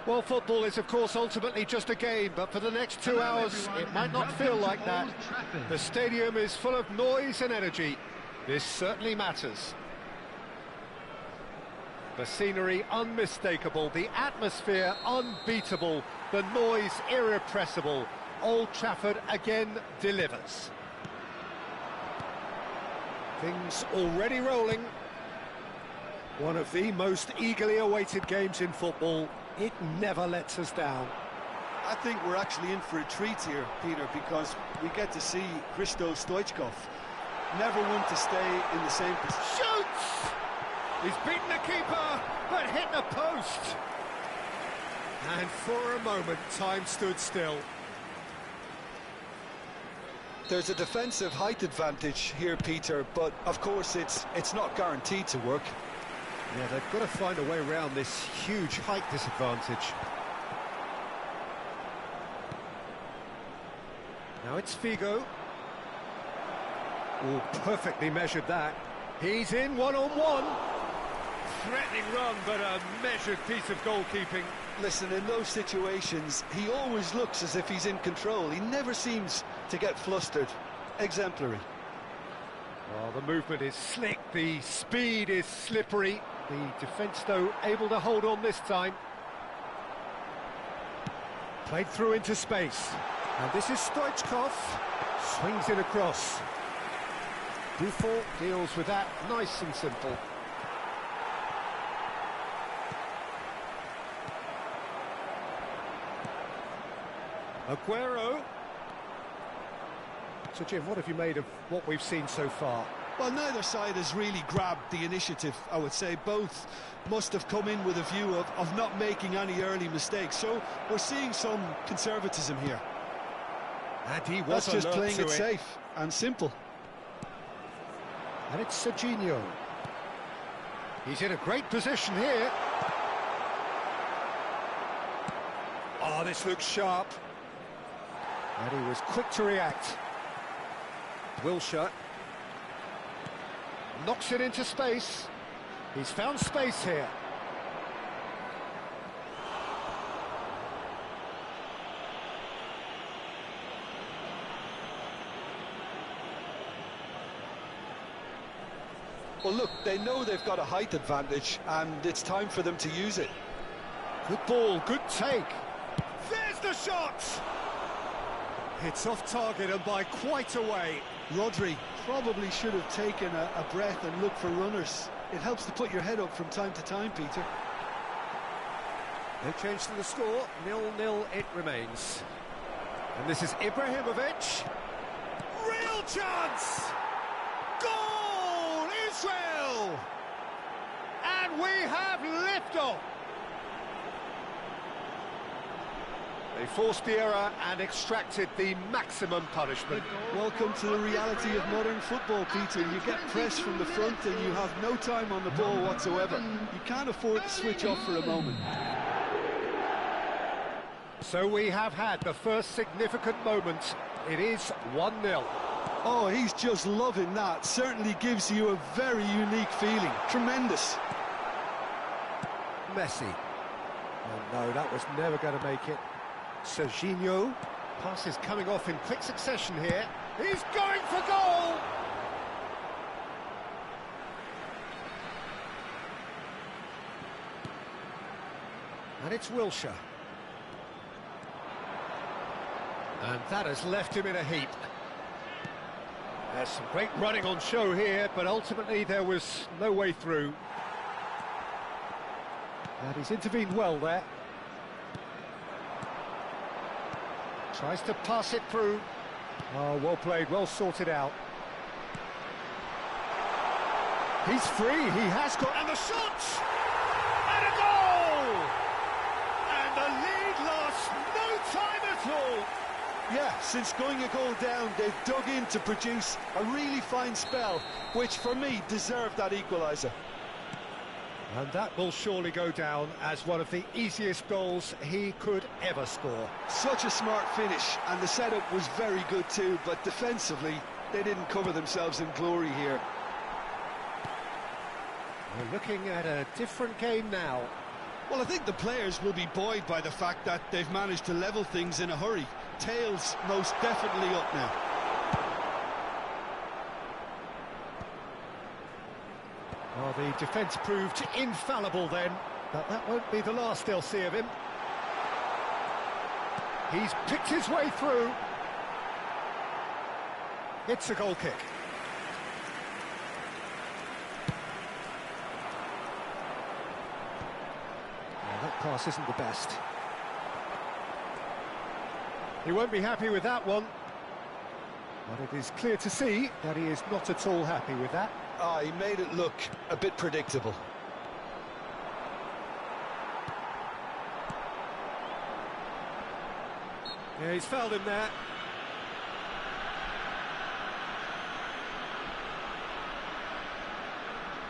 Well, football is, of course, ultimately just a game, but for the next 2 hours, it might not feel like that. The stadium is full of noise and energy. This certainly matters. The scenery unmistakable, the atmosphere unbeatable, the noise irrepressible. Old Trafford again delivers. Things already rolling. One of the most eagerly awaited games in football. It never lets us down. I think we're actually in for a treat here, Peter, because we get to see Hristo Stoichkov. Never one to stay in the same position. Shoots! He's beaten the keeper, but hit the post. And for a moment, time stood still. There's a defensive height advantage here, Peter, but of course it's not guaranteed to work. Yeah, they've got to find a way around this huge height disadvantage. Now it's Figo. Oh, perfectly measured that. He's in one-on-one. threatening run, but a measured piece of goalkeeping. Listen, in those situations, he always looks as if he's in control. He never seems to get flustered. Exemplary. Well, the movement is slick, the speed is slippery. The defence, though, able to hold on this time. Played through into space. And this is Stoichkov. Swings in across. Buffon deals with that nice and simple. Aguero. So, Jim, what have you made of what we've seen so far? Well, neither side has really grabbed the initiative, I would say. Both must have come in with a view of not making any early mistakes. So we're seeing some conservatism here. And he was That's just playing it safe and simple. And it's Serginho. He's in a great position here. Oh, this looks sharp. And he was quick to react. Wilshere knocks it into space. He's found space here. Well, look, they know they've got a height advantage, and it's time for them to use it. Good ball, good take. There's the shot! It's off target and by quite a way. Rodri probably should have taken a breath and looked for runners. It helps to put your head up from time to time, Peter. No change to the score, 0-0 it remains. And this is Ibrahimovic. Real chance! Goal, Israel! And we have liftoff! They forced the error and extracted the maximum punishment. Welcome to the reality of modern football, Peter. You get pressed from the front and you have no time on the ball whatsoever. You can't afford to switch off for a moment. So we have had the first significant moment. It is 1-0. Oh, he's just loving that. Certainly gives you a very unique feeling. Tremendous. Messi. Oh no, that was never going to make it. Serginho. Passes coming off in quick succession here. He's going for goal! And it's Wilshere. And that has left him in a heap. There's some great running on show here, but ultimately there was no way through. And he's intervened well there. Tries to pass it through. Oh, well played, well sorted out. He's free, he has got... And the shot! And a goal! And the lead lost no time at all. Yeah, since going a goal down, they've dug in to produce a really fine spell, which for me deserved that equaliser. And that will surely go down as one of the easiest goals he could ever score. Such a smart finish, and the setup was very good too, but defensively, they didn't cover themselves in glory here. We're looking at a different game now. Well, I think the players will be buoyed by the fact that they've managed to level things in a hurry. Tails most definitely up now. Well, the defence proved infallible then, but that won't be the last they'll see of him. He's picked his way through. It's a goal kick. Well, that pass isn't the best. He won't be happy with that one. But it is clear to see that he is not at all happy with that. Ah, he made it look a bit predictable. Yeah, he's fouled him there.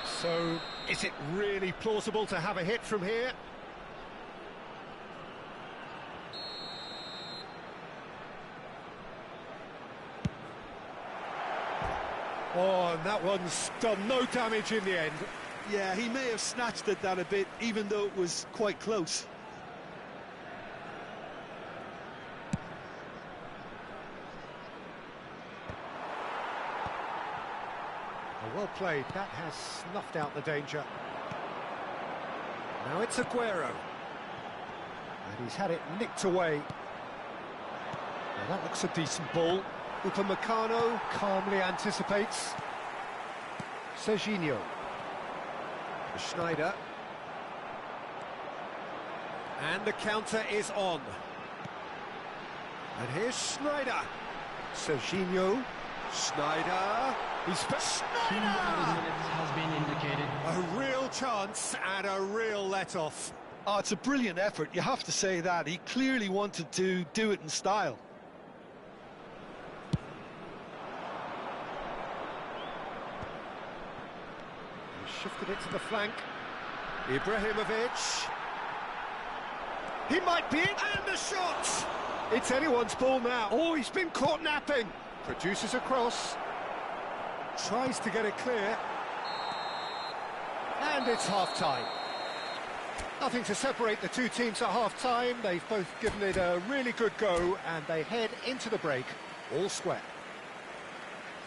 So, is it really plausible to have a hit from here? Oh, and that one's done no damage in the end. Yeah, he may have snatched at that a bit, even though it was quite close. Well played, that has snuffed out the danger. Now it's Aguero. And he's had it nicked away. Now that looks a decent ball. Upamecano calmly anticipates. Serginho. Schneider. And the counter is on. And here's Schneider. Serginho. Schneider. He's Schneider! Has been indicated. A real chance and a real let-off. Oh, it's a brilliant effort, you have to say that. He clearly wanted to do it in style. He shifted it to the flank. Ibrahimovic. He might be in, and the shot! It's anyone's ball now. Oh, he's been caught napping. Produces a cross. Tries to get it clear. And it's half-time. Nothing to separate the two teams at half-time. They've both given it a really good go, and they head into the break, all square.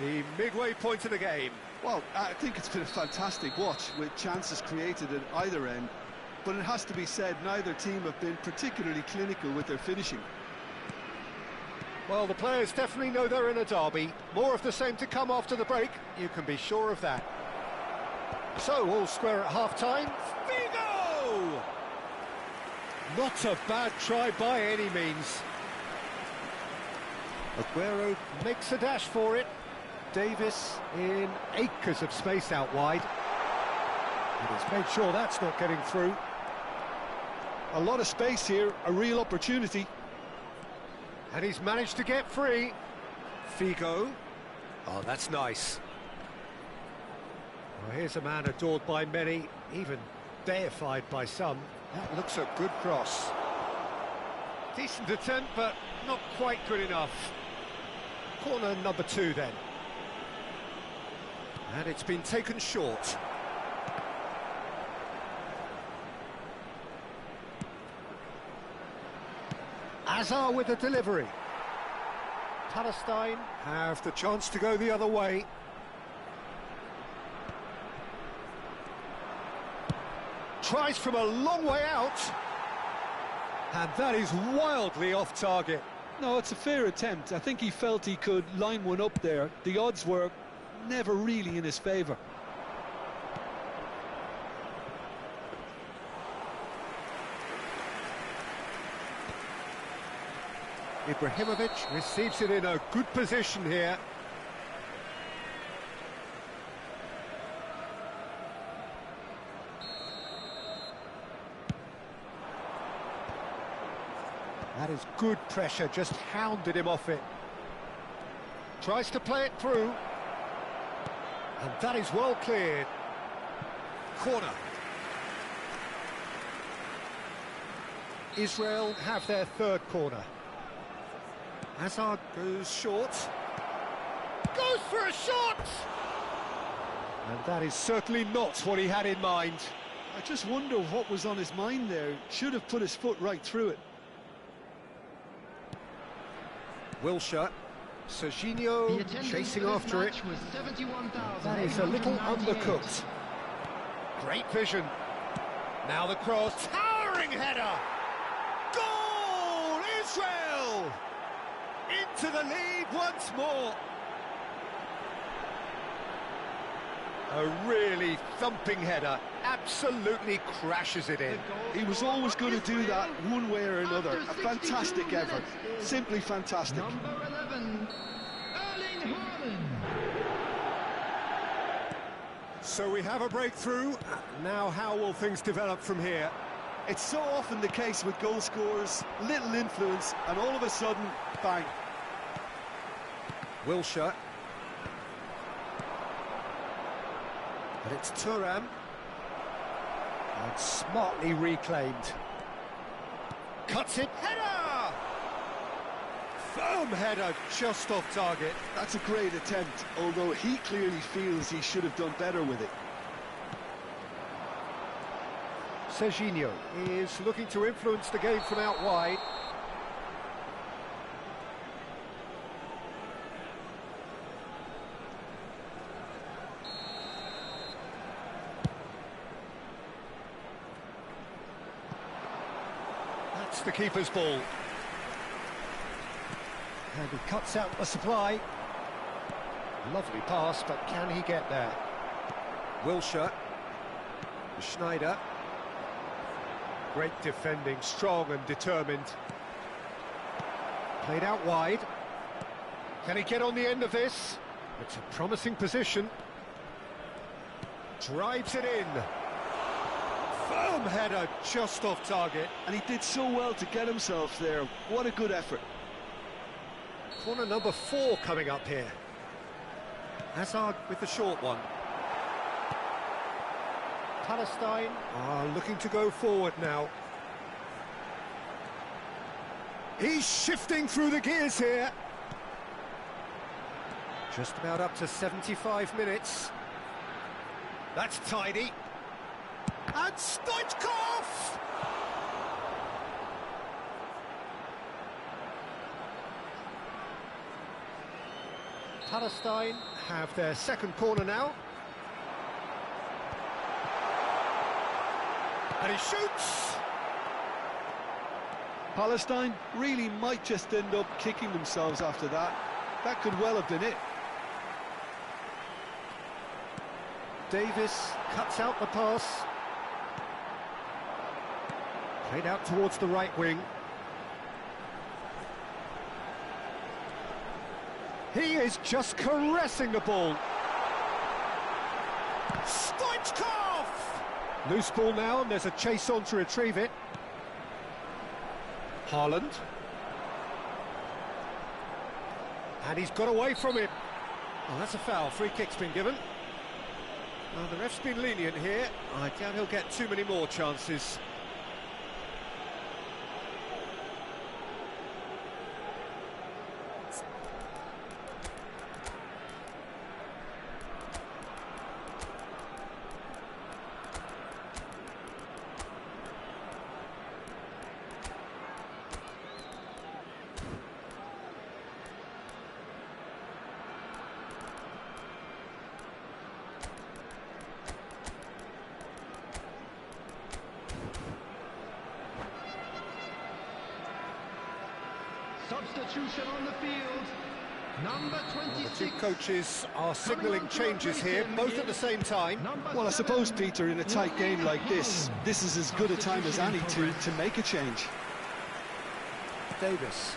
The midway point of the game. Well, I think it's been a fantastic watch, with chances created at either end. But it has to be said, neither team have been particularly clinical with their finishing. Well, the players definitely know they're in a derby. More of the same to come after the break, you can be sure of that. So, all square at half-time. Figo! Not a bad try by any means. Aguero makes a dash for it. Davis in acres of space out wide. And he's made sure that's not getting through. A lot of space here, a real opportunity. And he's managed to get free. Figo. Oh, that's nice. Well, here's a man adored by many, even deified by some. That looks a good cross. Decent attempt, but not quite good enough. Corner number 2 then. And it's been taken short. Azar with the delivery. Palestine have the chance to go the other way. Tries from a long way out. And that is wildly off target. No, it's a fair attempt. I think he felt he could line one up there. The odds were never really in his favour. Ibrahimovic receives it in a good position here. That is good pressure, just hounded him off it. Tries to play it through. And that is well cleared. Corner. Israel have their third corner. Hazard goes short. Goes for a shot! And that is certainly not what he had in mind. I just wonder what was on his mind there. Should have put his foot right through it. Wilshere. Serginho chasing after it. That is a little undercooked. Great vision. Now the cross. Towering header! Goal! Israel! Into the lead once more. A really thumping header. Absolutely crashes it in. He was always going to do that one way or another. A fantastic effort. Simply fantastic. Number 11, Erling Haaland. So we have a breakthrough. Now how will things develop from here? It's so often the case with goal scorers. Little influence, and all of a sudden, bang. Wilshere. And it's Thuram. And smartly reclaimed. Cuts it. Header! Firm header, just off target. That's a great attempt, although he clearly feels he should have done better with it. Serginho is looking to influence the game from out wide. That's the keeper's ball. And he cuts out the supply. Lovely pass, but can he get there? Wilshere. Schneider. Great defending, strong and determined. Played out wide. Can he get on the end of this? It's a promising position. Drives it in. Firm header, just off target. And he did so well to get himself there. What a good effort. Corner number 4 coming up here. Hazard with the short one. Palestine are looking to go forward now. He's shifting through the gears here. Just about up to 75 minutes. That's tidy. And Stoichkov! Palestine have their second corner now. And he shoots! Palestine really might just end up kicking themselves after that. That could well have been it. Davis cuts out the pass. Played out towards the right wing. He is just caressing the ball. Stoichkov! Loose ball now, and there's a chase on to retrieve it. Haaland. And he's got away from it. Oh, that's a foul. Free kick's been given. Well, the ref's been lenient here. I doubt he'll get too many more chances. Substitution on the field. Number The 26. two coaches are signalling changes here, both at the same time. Well, I suppose, Peter, in a tight game like this is as good a time as any to make a change. Davis.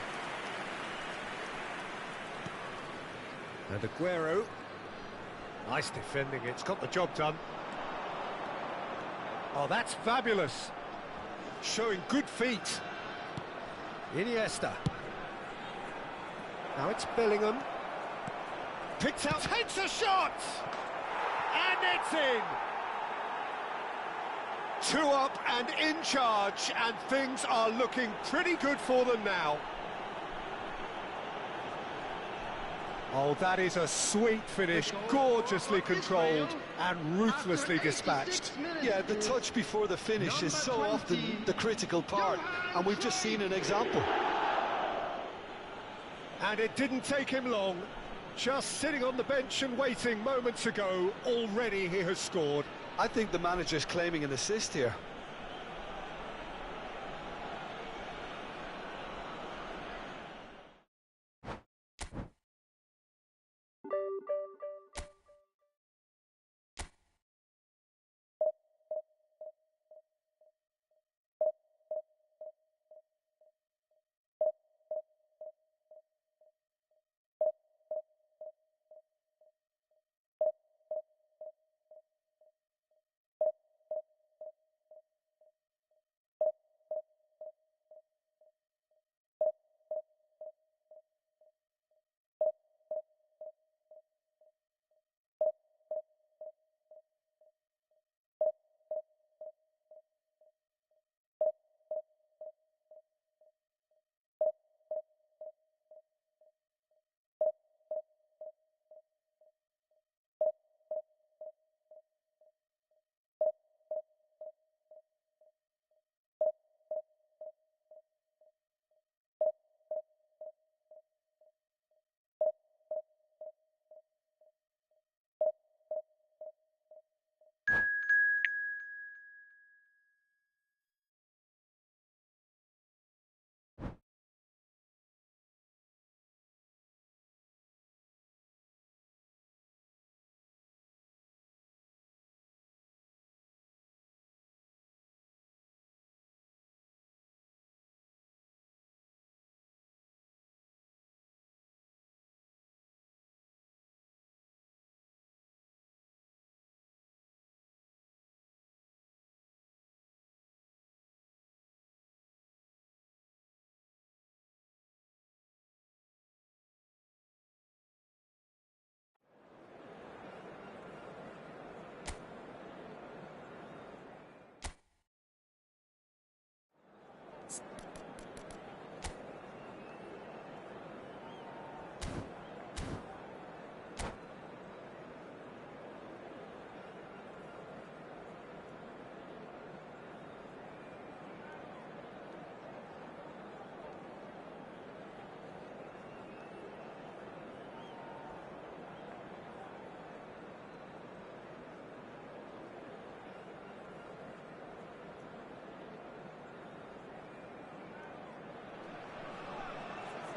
And Aguero. Nice defending, it's got the job done. Oh, that's fabulous. Showing good feet. Iniesta. Now it's Bellingham. Picks out, takes a shot! And it's in! 2 up and in charge, and things are looking pretty good for them now. Oh, that is a sweet finish, gorgeously controlled and ruthlessly dispatched. Yeah, the touch before the finish is so often the critical part, and we've just seen an example. And it didn't take him long. Just sitting on the bench and waiting moments ago, already he has scored. I think the manager's claiming an assist here.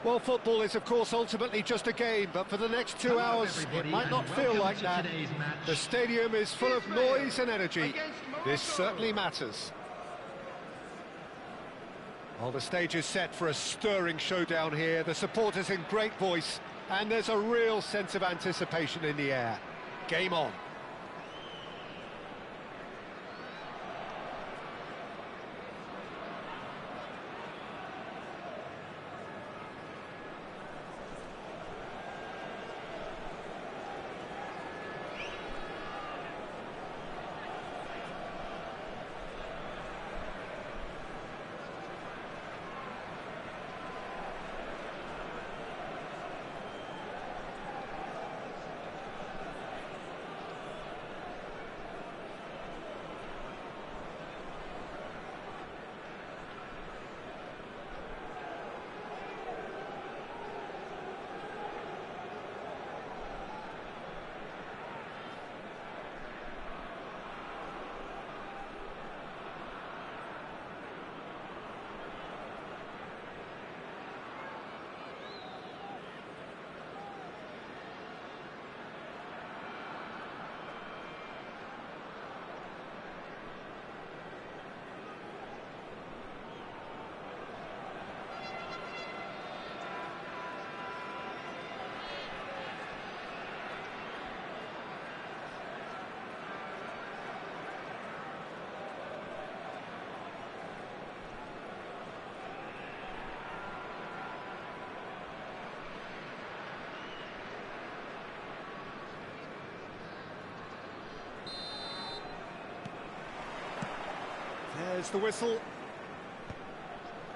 Well, football is, of course, ultimately just a game, but for the next 2 hours, it might not feel like that. The stadium is full of noise and energy. This certainly matters. Well, the stage is set for a stirring showdown here. The supporters in great voice, and there's a real sense of anticipation in the air. Game on. There's the whistle.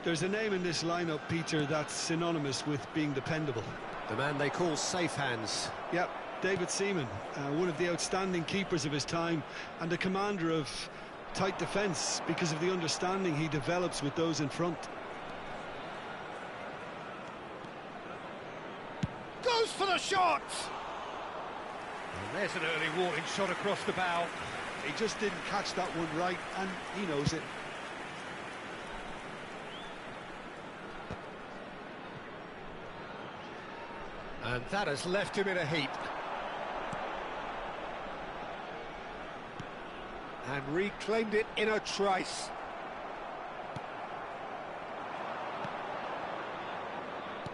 There's a name in this lineup, Peter, that's synonymous with being dependable. The man they call safe hands. Yep, David Seaman, one of the outstanding keepers of his time and a commander of tight defence because of the understanding he develops with those in front. Goes for the shot! And there's an early warning shot across the bow. He just didn't catch that one right, and he knows it. And that has left him in a heap. And reclaimed it in a trice.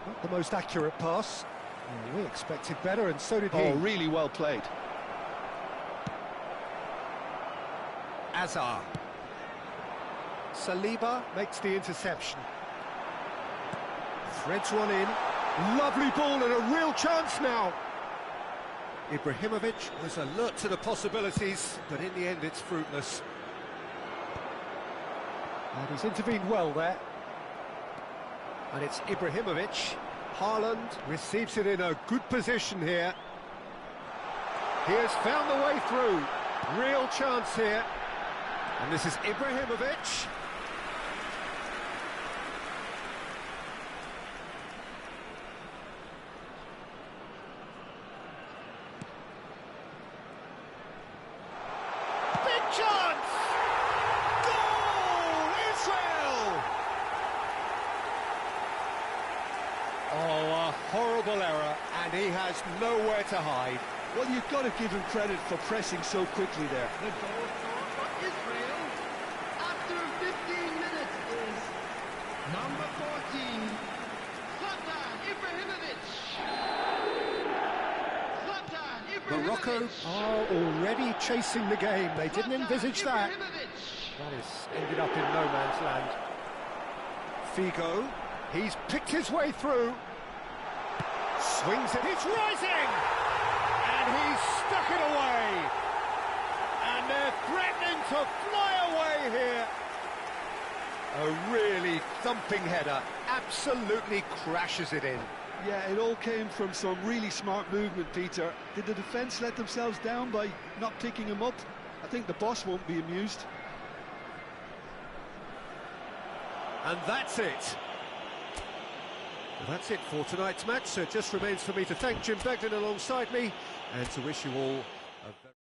Not the most accurate pass. We expected better, and so did he. Oh, really well played. Azar. Saliba makes the interception. Threads one in. Lovely ball and a real chance now. Ibrahimovic was alert to the possibilities, but in the end it's fruitless. And he's intervened well there. And it's Ibrahimovic. Haaland receives it in a good position here. He has found the way through. Real chance here. And this is Ibrahimovic. Big chance! Goal! Israel! Oh, a horrible error, and he has nowhere to hide. Well, you've got to give him credit for pressing so quickly there. The goal scorer for Israel after 15 minutes is number 14, Zlatan Ibrahimovic. Zlatan Ibrahimovic. Morocco are already chasing the game. They didn't envisage that. That has ended up in no man's land. Figo, he's picked his way through. Swings it, it's rising! And he's stuck it away. And they're threatening to fly away here. A really thumping header, absolutely crashes it in. Yeah, it all came from some really smart movement, Peter. Did the defence let themselves down by not picking him up? I think the boss won't be amused. And that's it. Well, that's it for tonight's match. So it just remains for me to thank Jim Begden alongside me and to wish you all a very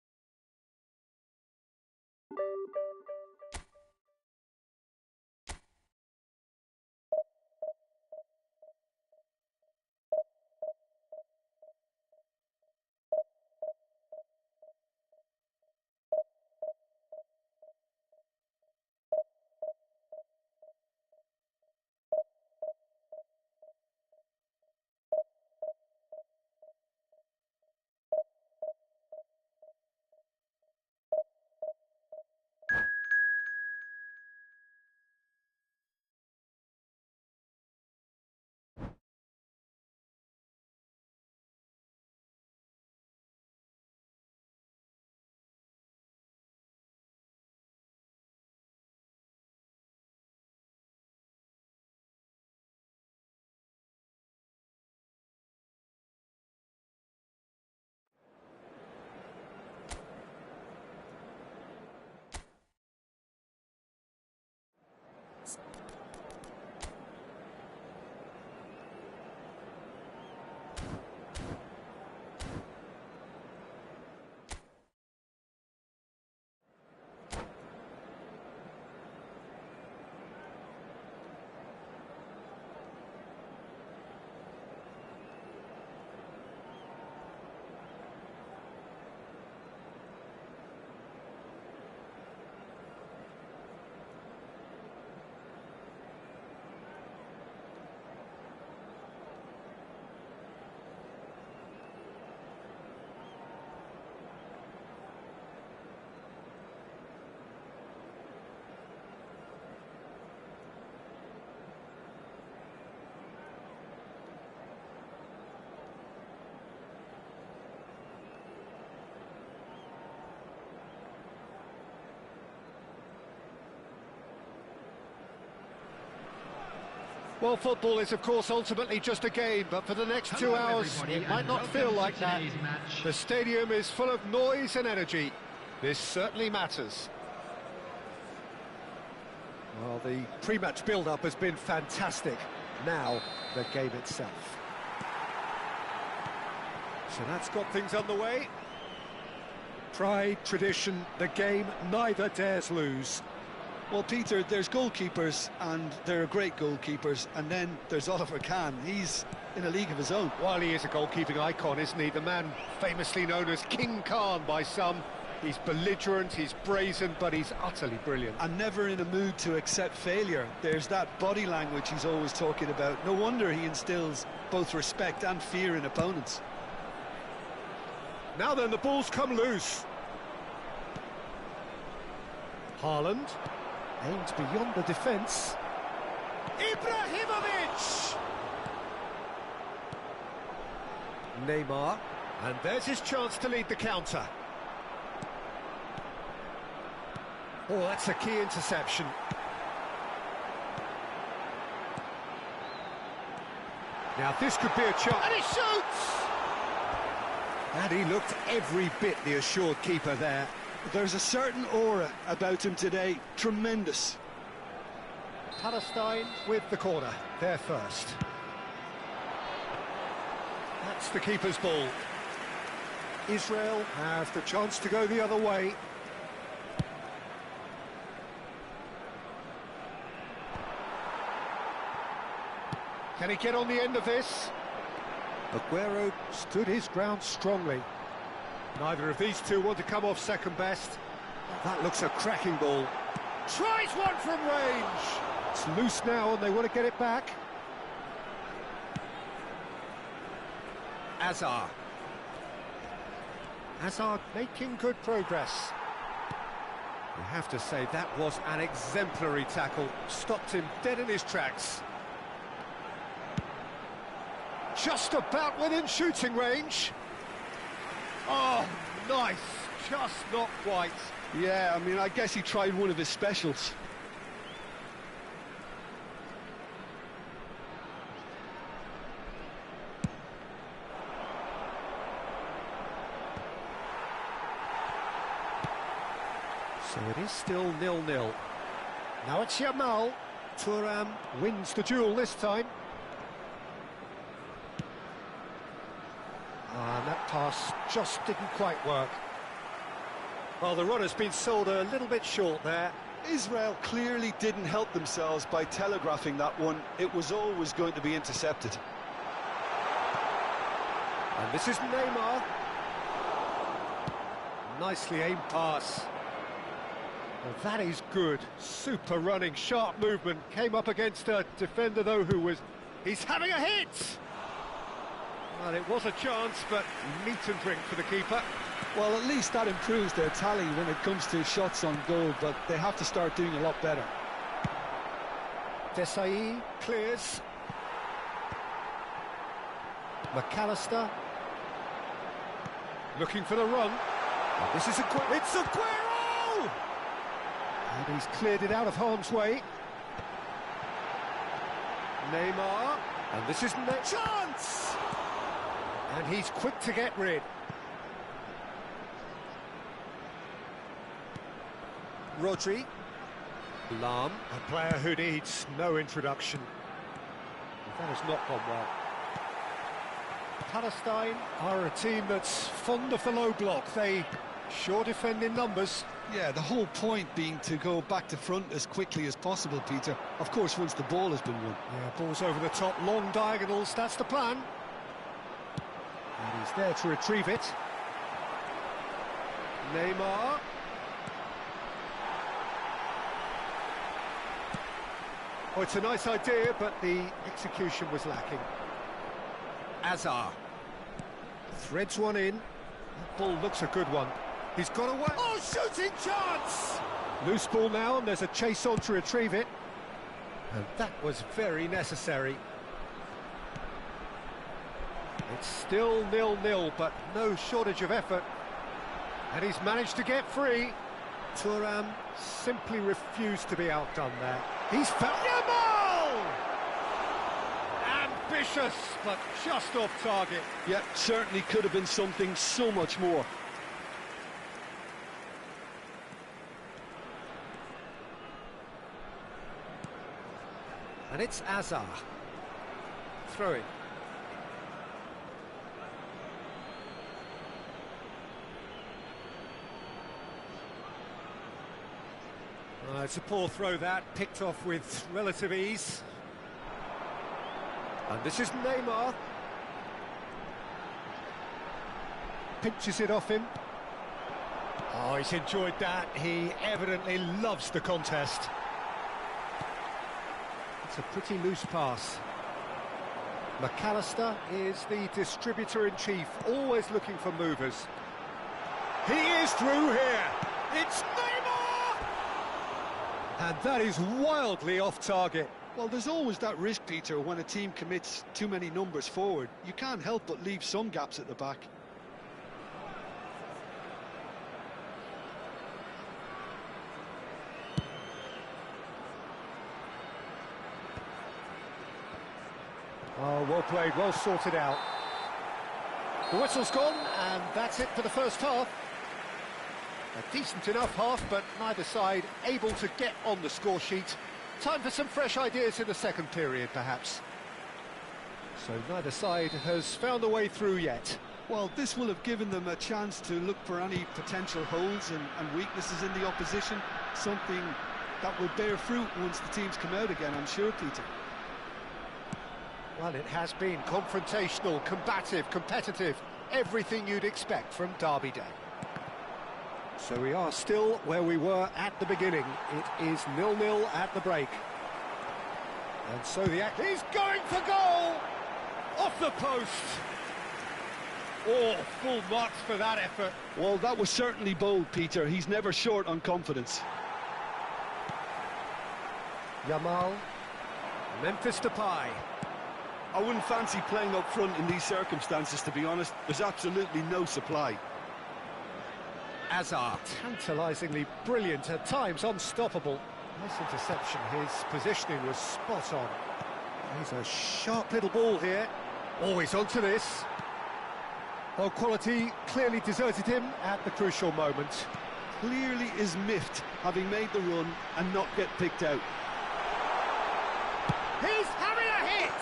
Well, football is, of course, ultimately just a game, but for the next 2 hours, it might not feel like that. The stadium is full of noise and energy. This certainly matters. Well, the pre-match build-up has been fantastic. Now, the game itself. So that's got things underway. Pride, tradition, the game neither dares lose. Well, Peter, there's goalkeepers, and there are great goalkeepers, and then there's Oliver Kahn. He's in a league of his own. While he is a goalkeeping icon, isn't he? The man famously known as King Khan by some. He's belligerent, he's brazen, but he's utterly brilliant. And never in a mood to accept failure. There's that body language he's always talking about. No wonder he instills both respect and fear in opponents. Now then, the ball's come loose. Haaland aims beyond the defence. Ibrahimovic! Neymar, and there's his chance to lead the counter. Oh, that's a key interception. Now this could be a chance. And he shoots! And he looked every bit the assured keeper there. There's a certain aura about him today. Tremendous. Palestine with the corner. They're first. That's the keeper's ball. Israel have the chance to go the other way. Can he get on the end of this? Aguero stood his ground strongly. Neither of these two want to come off second best. That looks a cracking ball. Tries one from range. It's loose now and they want to get it back. Hazard. Hazard making good progress. You have to say that was an exemplary tackle. Stopped him dead in his tracks. Just about within shooting range. Oh, nice. Just not quite. Yeah, I mean, I guess he tried one of his specials. So it is still 0-0. Now it's Yamal. Thuram wins the duel this time. And that pass just didn't quite work. Well, the runner's been sold a little bit short there. Israel clearly didn't help themselves by telegraphing that one. It was always going to be intercepted. And this is Neymar. Nicely aimed pass. Well, that is good. Super running, sharp movement. Came up against a defender, though, who was... He's having a hit! Well, it was a chance, but meat and drink for the keeper. Well, at least that improves their tally when it comes to shots on goal, but they have to start doing a lot better. Desai clears. McAllister. Looking for the run. And this is Aguero. It's Aguero! And he's cleared it out of harm's way. Neymar. And this is chance! And he's quick to get rid. Rodri. Lam, a player who needs no introduction. That has not gone well. Palestine are a team that's fond of the low block. They sure defend in numbers. Yeah, the whole point being to go back to front as quickly as possible, Peter. Of course, once the ball has been won. Yeah, balls over the top, long diagonals, that's the plan. And he's there to retrieve it. Neymar. Oh, it's a nice idea, but the execution was lacking. Hazard. Threads one in. That ball looks a good one. He's got away. Oh, shooting chance! Loose ball now, and there's a chase on to retrieve it. And that was very necessary. It's still 0-0, but no shortage of effort. And he's managed to get free. Thuram simply refused to be outdone there. He's found Yamal! Ambitious, but just off target. Yeah, certainly could have been something so much more. And it's Azar. Throwing. It's a poor throw that, picked off with relative ease. And this is Neymar. Pinches it off him. Oh, he's enjoyed that. He evidently loves the contest. It's a pretty loose pass. McAllister is the distributor-in-chief, always looking for movers. He is through here. It's Neymar! And that is wildly off target. Well, there's always that risk, Peter, when a team commits too many numbers forward. You can't help but leave some gaps at the back. Oh, well played, well sorted out. The whistle's gone, and that's it for the first half. A decent enough half, but neither side able to get on the score sheet. Time for some fresh ideas in the second period, perhaps. So neither side has found a way through yet. Well, this will have given them a chance to look for any potential holes and weaknesses in the opposition. Something that will bear fruit once the teams come out again, I'm sure, Peter. Well, it has been confrontational, combative, competitive. Everything you'd expect from Derby Day. So we are still where we were at the beginning. It is 0-0 at the break. And so the act... He's going for goal! Off the post! Oh, full marks for that effort. Well, that was certainly bold, Peter. He's never short on confidence. Yamal. Memphis Depay. I wouldn't fancy playing up front in these circumstances, to be honest. There's absolutely no supply. Azar, tantalisingly brilliant, at times unstoppable. Nice interception, his positioning was spot on. He's a sharp little ball here. Always onto this. Well, quality clearly deserted him at the crucial moment. Clearly is miffed, having made the run and not get picked out. He's having a hit!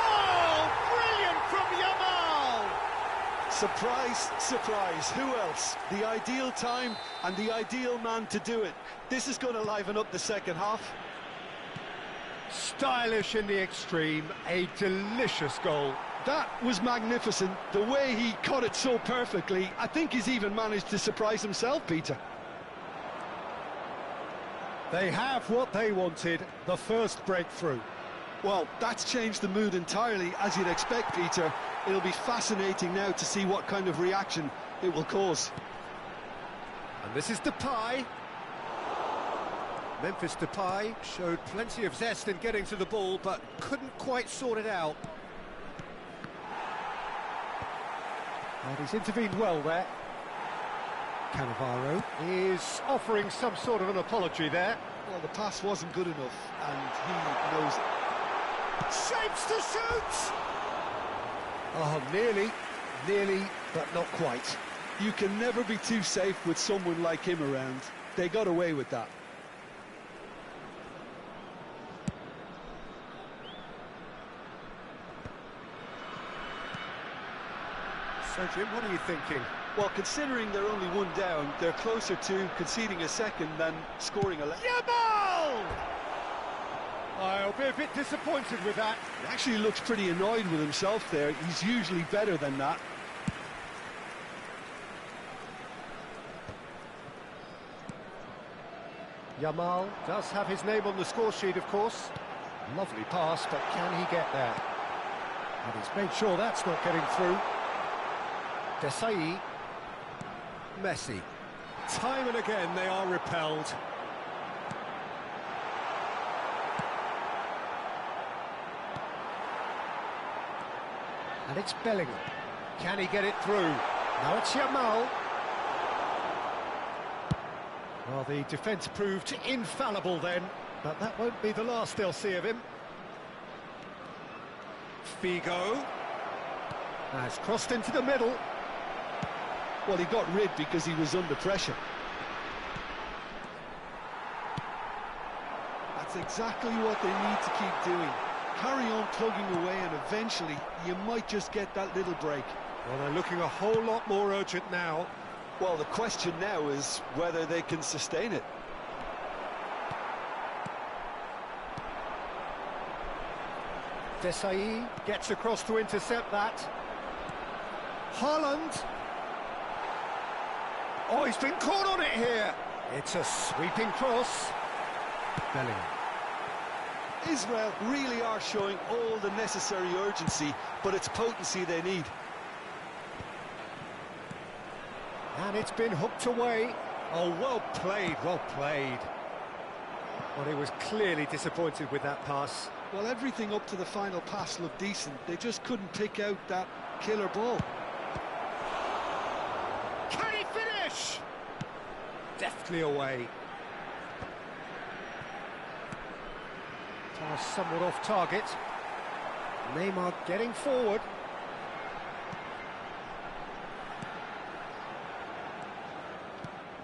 Oh, brilliant from Yamal! Surprise, surprise, who else? The ideal time and the ideal man to do it. This is going to liven up the second half. Stylish in the extreme, a delicious goal. That was magnificent. The way he caught it so perfectly, I think he's even managed to surprise himself, Peter. They have what they wanted, the first breakthrough. Well, that's changed the mood entirely, as you'd expect, Peter. It'll be fascinating now to see what kind of reaction it will cause. And this is Depay. Memphis Depay showed plenty of zest in getting to the ball, but couldn't quite sort it out. And he's intervened well there. Cannavaro is offering some sort of an apology there. Well, the pass wasn't good enough, and he knows it. Shapes to shoot! Oh, nearly, but not quite. You can never be too safe with someone like him around. They got away with that. So, Jim, what are you thinking? Well, considering they're only one down, they're closer to conceding a second than scoring a... Yamal! I'll be a bit disappointed with that. He actually looks pretty annoyed with himself there. He's usually better than that. Yamal does have his name on the score sheet, of course. Lovely pass, but can he get there? And he's made sure that's not getting through. Desai. Messi. Time and again they are repelled. And it's Bellingham. Can he get it through? Now it's Yamal. Well, the defence proved infallible then, but that won't be the last they'll see of him. Figo. Has crossed into the middle. Well, he got rid because he was under pressure. That's exactly what they need to keep doing. Carry on plugging away and eventually you might just get that little break. Well, they're looking a whole lot more urgent now. Well, the question now is whether they can sustain it. Desai gets across to intercept that. Haaland. Oh, he's been caught on it here. It's a sweeping cross. Bellingham. Israel really are showing all the necessary urgency, but it's potency they need. And it's been hooked away. Oh, well played, well played. Well, he was clearly disappointed with that pass. Well, everything up to the final pass looked decent. They just couldn't pick out that killer ball. Can he finish? Deftly away. Pass somewhat off target. Neymar getting forward.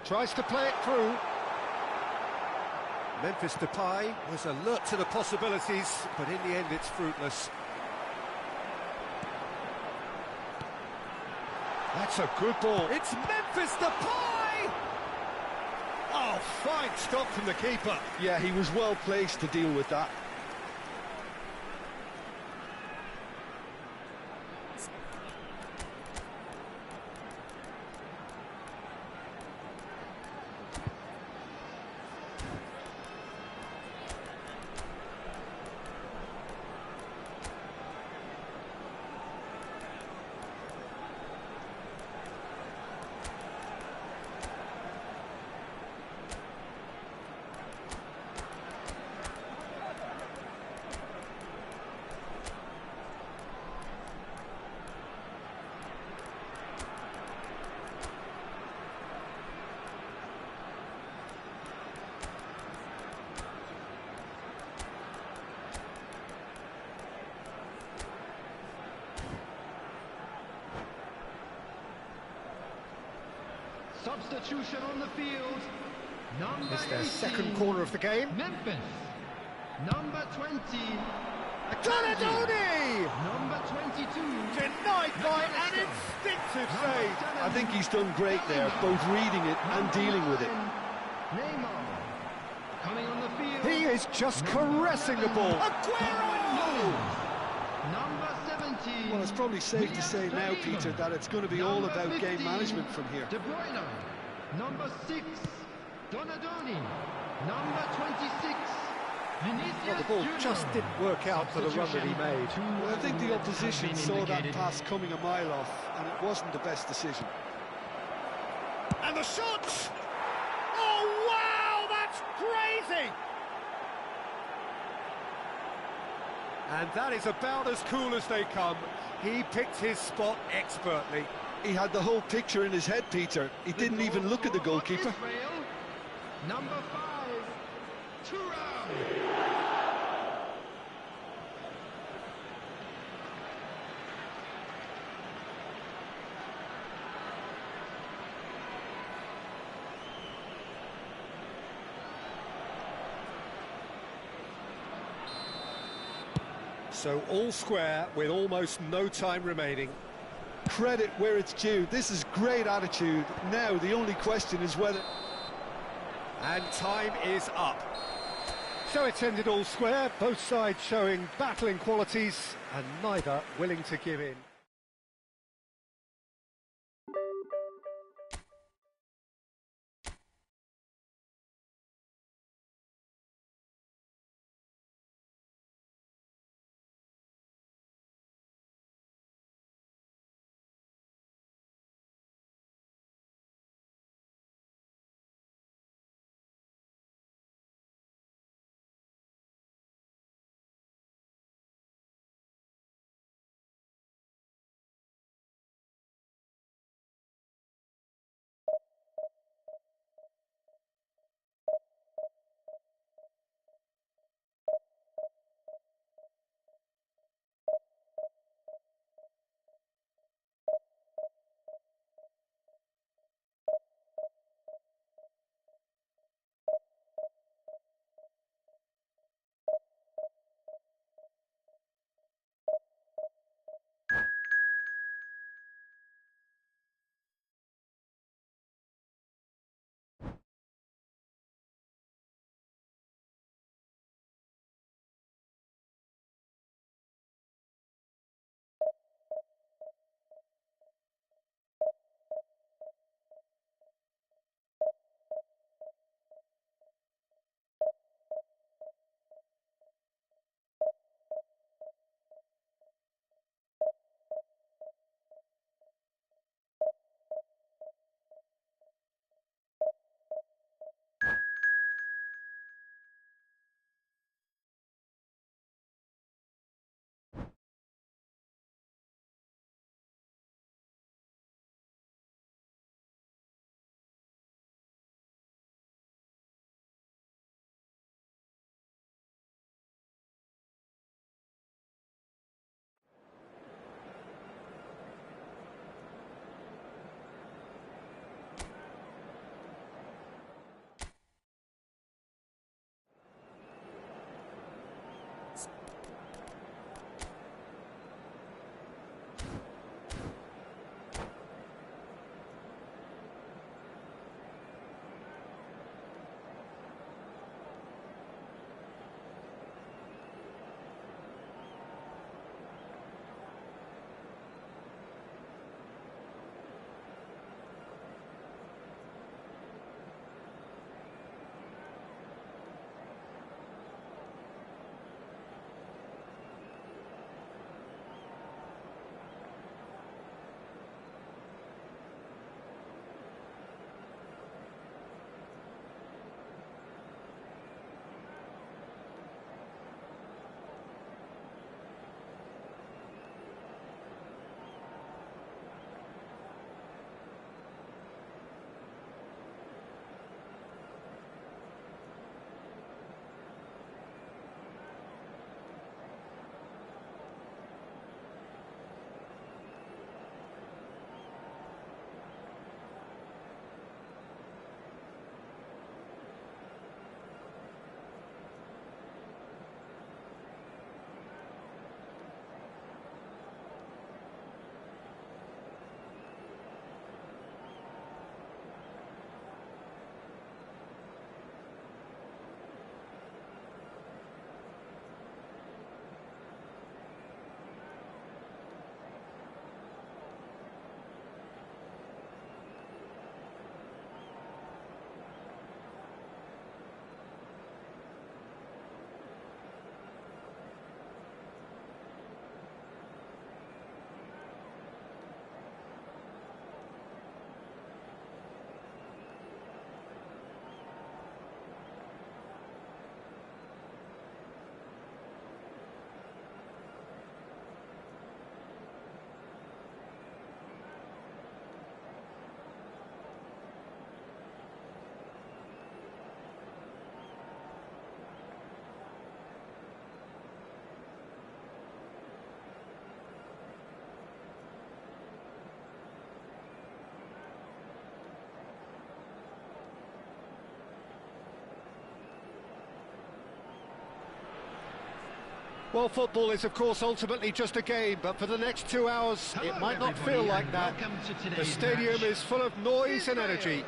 Tries to play it through. Memphis Depay was alert to the possibilities, but in the end it's fruitless. That's a good ball. It's Memphis Depay! Oh, fine stop from the keeper. Yeah, he was well placed to deal with that. Substitution on the field. Number It's their 18, second corner of the game. Memphis. Number 20. Donadoni! Number 22. Denied by an instinctive save. I think he's done great there, both reading it and dealing with it. Neymar. Coming on the field. He is just caressing the ball. Aguero! Number 17. Well, it's probably safe to say now, Peter, that it's going to be all about game management from here. De Bruyne. Number 6. Donadoni. Number 26. Well, the ball just didn't work out for the run that he made. Well, I think the opposition saw that pass coming a mile off, and it wasn't the best decision. And the shot! Oh, wow, that's crazy! And that is about as cool as they come. He picked his spot expertly. He had the whole picture in his head, Peter. He didn't even look at the goalkeeper. Israel. Number 5. Thuram. So all square with almost no time remaining. Credit where it's due. This is great attitude. Now the only question is whether... And time is up. So it's ended all square, both sides showing battling qualities and neither willing to give in. Well, football is, of course, ultimately just a game, but for the next 2 hours, it might not feel like that. The stadium is full of noise and energy.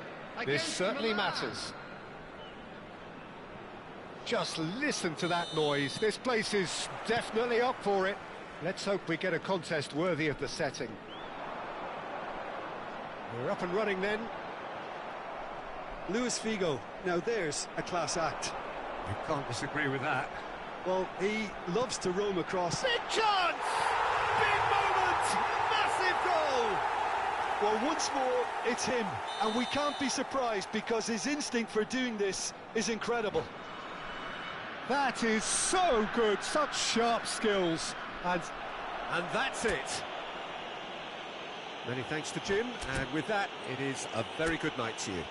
This certainly matters. Just listen to that noise. This place is definitely up for it. Let's hope we get a contest worthy of the setting. We're up and running then. Luis Figo, now there's a class act. You can't disagree with that. Well, he loves to roam across. Big chance! Big moment! Massive goal! Well, once more, it's him. And we can't be surprised because his instinct for doing this is incredible. That is so good, such sharp skills. And that's it. Many thanks to Jim, and with that, it is a very good night to you.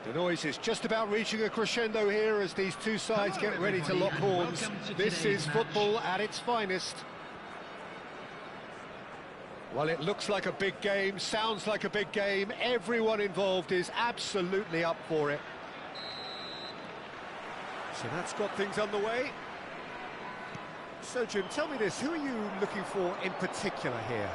The noise is just about reaching a crescendo here as these two sides get ready to lock horns. This is football at its finest. Well, it looks like a big game, sounds like a big game. Everyone involved is absolutely up for it. So that's got things underway. So, Jim, tell me this, who are you looking for in particular here?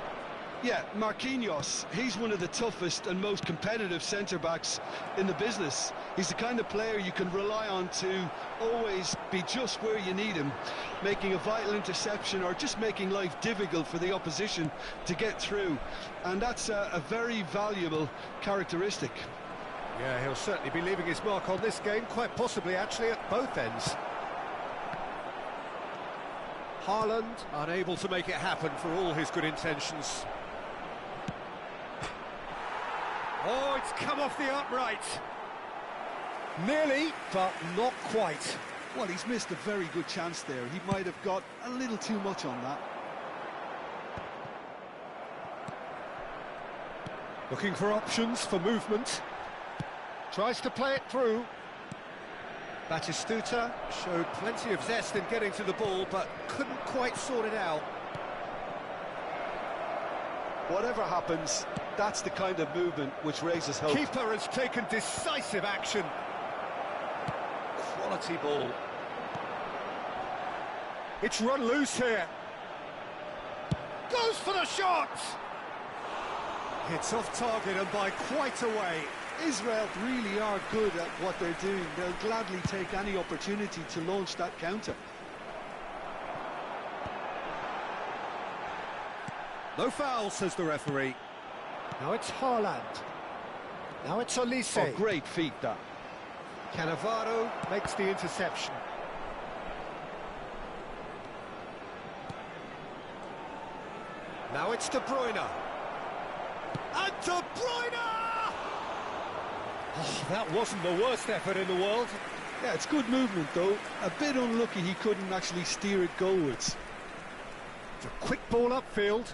Yeah, Marquinhos, he's one of the toughest and most competitive centre-backs in the business. He's the kind of player you can rely on to always be just where you need him, making a vital interception or just making life difficult for the opposition to get through. And that's a very valuable characteristic. Yeah, he'll certainly be leaving his mark on this game, quite possibly actually at both ends. Haaland unable to make it happen for all his good intentions. Oh, it's come off the upright. Nearly, but not quite. Well, he's missed a very good chance there. He might have got a little too much on that. Looking for options for movement. Tries to play it through. Batistuta showed plenty of zest in getting to the ball, but couldn't quite sort it out. Whatever happens, that's the kind of movement which raises hope. Keeper has taken decisive action. Quality ball. It's run loose here. Goes for the shot! It's off target and by quite a way. Israel really are good at what they're doing. They'll gladly take any opportunity to launch that counter. No foul, says the referee. Now it's Haaland. Now it's Olise. Oh, great feat, that. Cannavaro makes the interception. Now it's De Bruyne. And De Bruyne! Oh, that wasn't the worst effort in the world. Yeah, it's good movement, though. A bit unlucky he couldn't actually steer it goalwards. It's a quick ball upfield.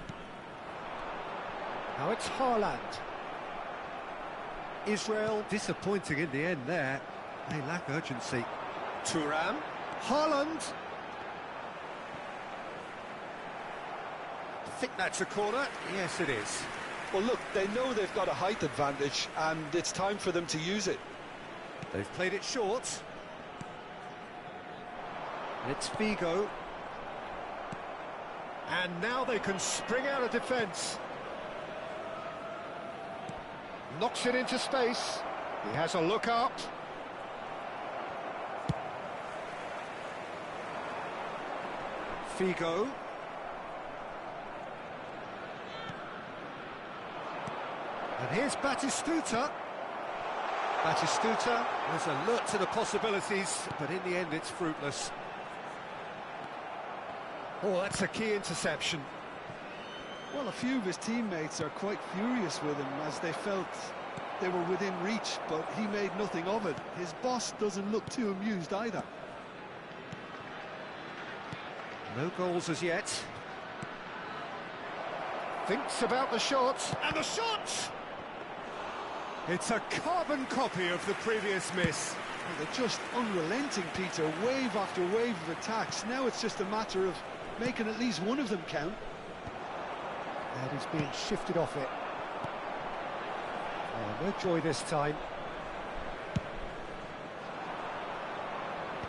Now it's Haaland. Israel disappointing in the end there. They lack urgency. Thuram. Haaland. I think that's a corner. Yes, it is. Well, look, they know they've got a height advantage, and it's time for them to use it. They've played it short. And it's Figo. And now they can spring out of defence. Knocks it into space. He has a look up. Figo. And here's Batistuta. Batistuta was alert to the possibilities, but in the end it's fruitless. Oh, that's a key interception. Well, a few of his teammates are quite furious with him as they felt they were within reach, but he made nothing of it. His boss doesn't look too amused either. No goals as yet. Thinks about the shot, and the shot! It's a carbon copy of the previous miss. Well, they're just unrelenting, Peter. Wave after wave of attacks. Now it's just a matter of making at least one of them count. And he's being shifted off it. Oh, no joy this time.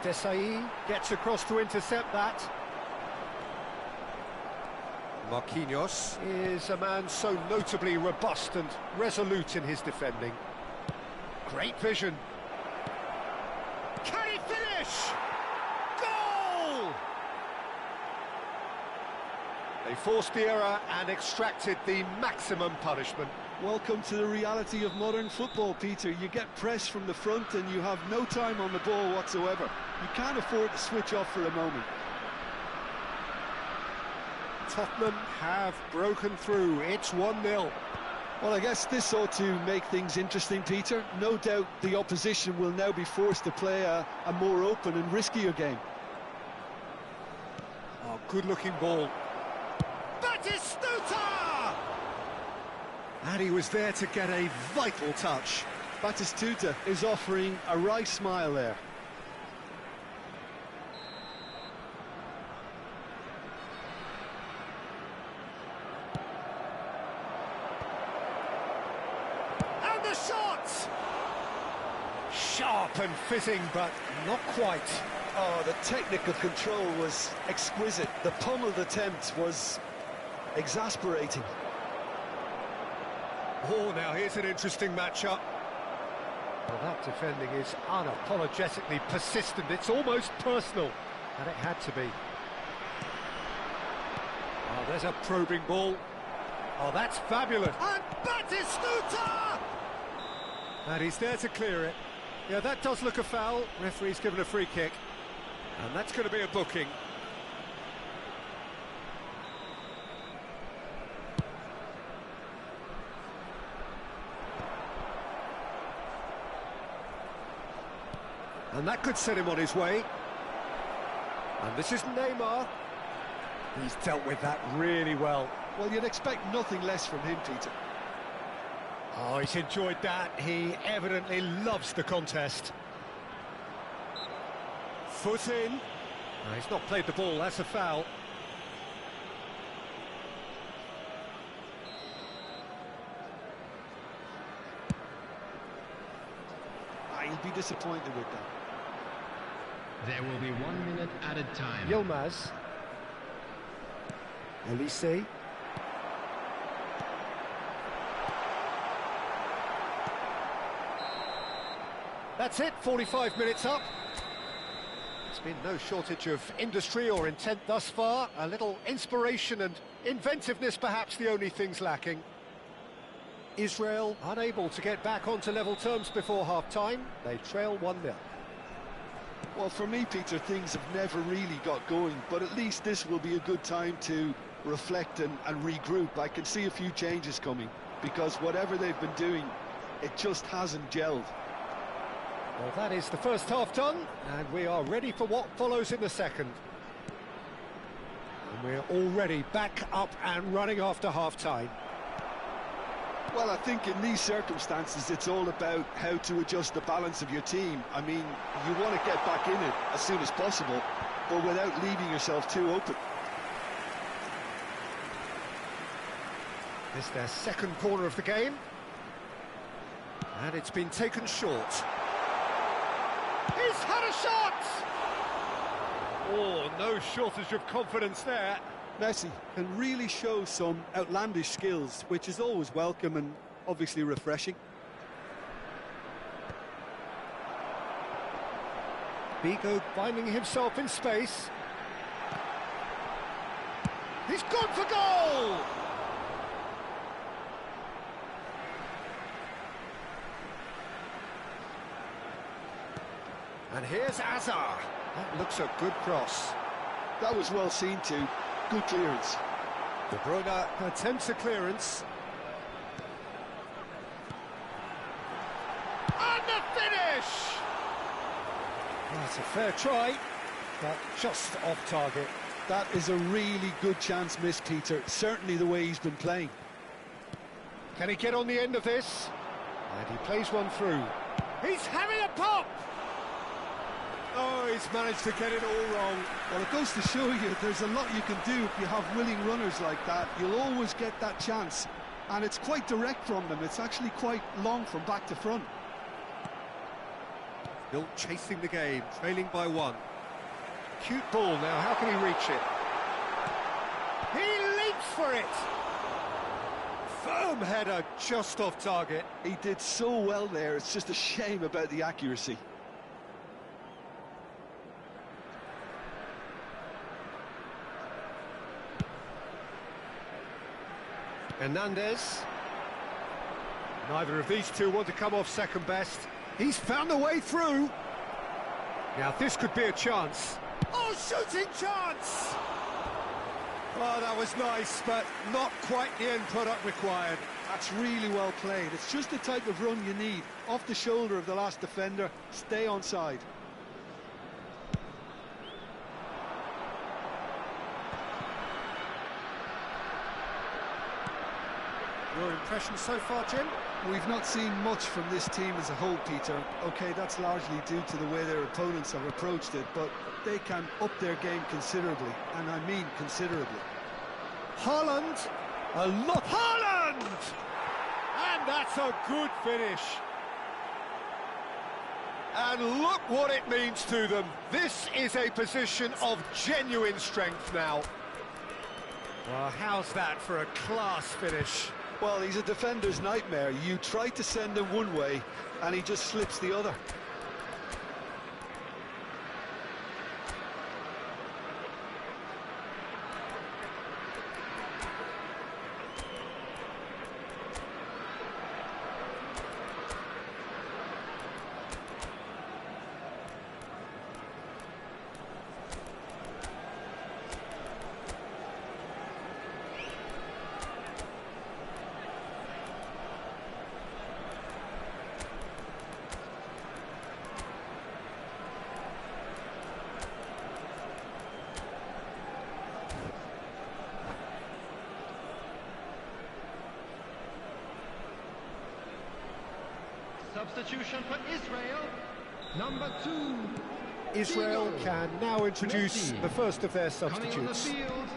Desai gets across to intercept that. Marquinhos is a man so notably robust and resolute in his defending. Great vision. Can he finish? Goal! They forced the error and extracted the maximum punishment. Welcome to the reality of modern football, Peter. You get pressed from the front and you have no time on the ball whatsoever. You can't afford to switch off for a moment. Tottenham have broken through. It's 1-0. Well, I guess this ought to make things interesting, Peter. No doubt the opposition will now be forced to play a more open and riskier game. Oh, good-looking ball. Batistuta! And he was there to get a vital touch. Batistuta is offering a wry smile there. The shot! Sharp and fitting, but not quite. Oh, the technical control was exquisite. The pummeled attempt was exasperating. Oh, now here's an interesting matchup. Well, that defending is unapologetically persistent. It's almost personal, and it had to be. Oh, there's a probing ball. Oh, that's fabulous. And Batistuta! And he's there to clear it. Yeah, that does look a foul. Referee's given a free kick. And that's going to be a booking. And that could set him on his way. And this is Neymar. He's dealt with that really well. Well, you'd expect nothing less from him, Peter. Oh, he's enjoyed that. He evidently loves the contest. Foot in. No, he's not played the ball, that's a foul. He'll be disappointed with that. There will be 1 minute added time. Yilmaz. Elise. That's it, 45 minutes up. There's been no shortage of industry or intent thus far. A little inspiration and inventiveness, perhaps the only things lacking. Israel unable to get back onto level terms before half-time. They trail 1-0. Well, for me, Peter, things have never really got going, but at least this will be a good time to reflect and regroup. I can see a few changes coming, because whatever they've been doing, it just hasn't gelled. Well, that is the first half done, and we are ready for what follows in the second. And we're already back up and running after half-time. Well, I think in these circumstances, it's all about how to adjust the balance of your team. I mean, you want to get back in it as soon as possible, but without leaving yourself too open. This is their second corner of the game. And it's been taken short. He's had a shot! Oh, no shortage of confidence there. Messi can really show some outlandish skills, which is always welcome and obviously refreshing. Bigo finding himself in space. He's gone for goal! And here's Azar. That looks a good cross. That was well seen too. Good clearance. De Bruyne attempts a clearance. And the finish! That's a fair try, but just off target. That is a really good chance missed, Peter. Certainly the way he's been playing. Can he get on the end of this? And he plays one through. He's having a pop! Oh, he's managed to get it all wrong. Well, it goes to show you there's a lot you can do if you have willing runners like that. You'll always get that chance. And it's quite direct from them. It's actually quite long from back to front. Still chasing the game, trailing by 1. Cute ball now, how can he reach it? He leaps for it! Firm header, just off target. He did so well there, it's just a shame about the accuracy. Hernandez. Neither of these two want to come off second best. He's found the way through. Now this could be a chance. Oh, shooting chance! Oh, that was nice, but not quite the end product required. That's really well played. It's just the type of run you need. Off the shoulder of the last defender, stay onside. Your impression so far, Jim? We've not seen much from this team as a whole, Peter. OK, that's largely due to the way their opponents have approached it, but they can up their game considerably, and I mean considerably. Haaland, a lot. Haaland! And that's a good finish. And look what it means to them. This is a position of genuine strength now. Well, how's that for a class finish? Well, he's a defender's nightmare. You try to send him one way, and he just slips the other. Substitution for Israel. Number 2. Israel Figo. can now introduce Messi. the first of their Coming on the substitutes. field.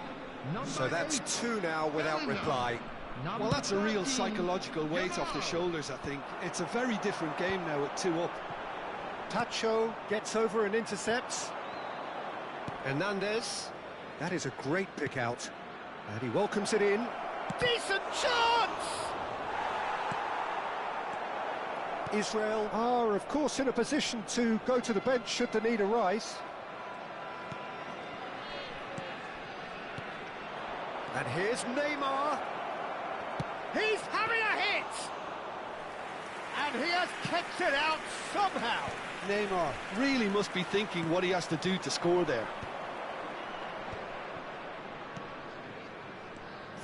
Number So that's 8. 2 now without Bellingham. reply. Number Well, that's a real 13, psychological weight off the Jamal. shoulders, I think. It's a very different game now at 2 up. Tacho gets over and intercepts. Hernandez, that is a great pick out. And he welcomes it in. Decent chance! Israel are, of course, in a position to go to the bench should the need arise. And here's Neymar. He's having a hit! And he has kept it out somehow. Neymar really must be thinking what he has to do to score there.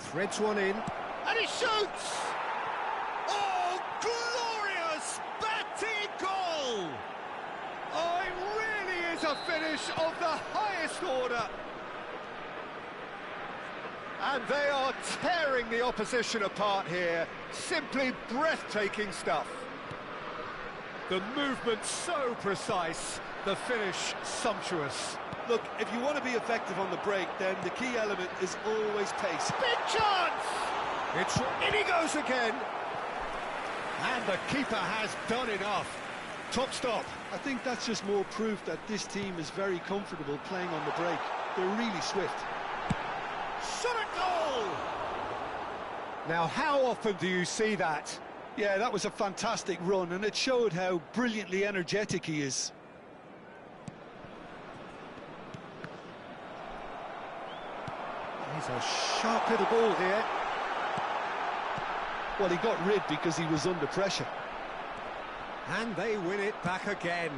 Threads one in. And he shoots! Oh, glorious batting goal! Oh, it really is a finish of the highest order. And they are tearing the opposition apart here. Simply breathtaking stuff. The movement so precise, the finish sumptuous. Look, if you want to be effective on the break, then the key element is always pace. Big chance! It's in he goes again. And the keeper has done enough. Top stop. I think that's just more proof that this team is very comfortable playing on the break. They're really swift. Shot at goal! Now, how often do you see that? Yeah, that was a fantastic run, and it showed how brilliantly energetic he is. He's a sharp little ball here. Well, he got rid because he was under pressure. And they win it back again.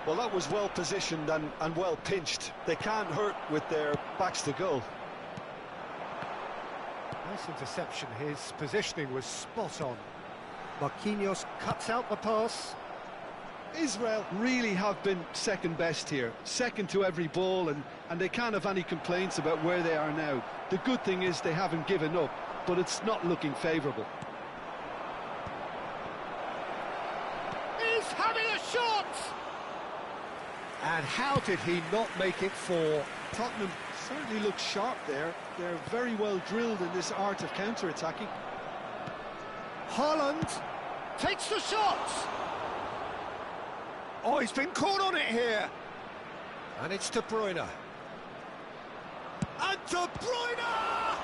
Well, that was well positioned and well pinched. They can't hurt with their backs to goal. Nice interception. His positioning was spot on. Marquinhos cuts out the pass. Israel really have been second best here, second to every ball, and they can't have any complaints about where they are now. The good thing is they haven't given up, but it's not looking favourable. He's having a shot! And how did he not make it four? Tottenham certainly look sharp there. They're very well drilled in this art of counter-attacking. Haaland takes the shot! Oh, he's been caught on it here. And it's De Bruyne. And De Bruyne!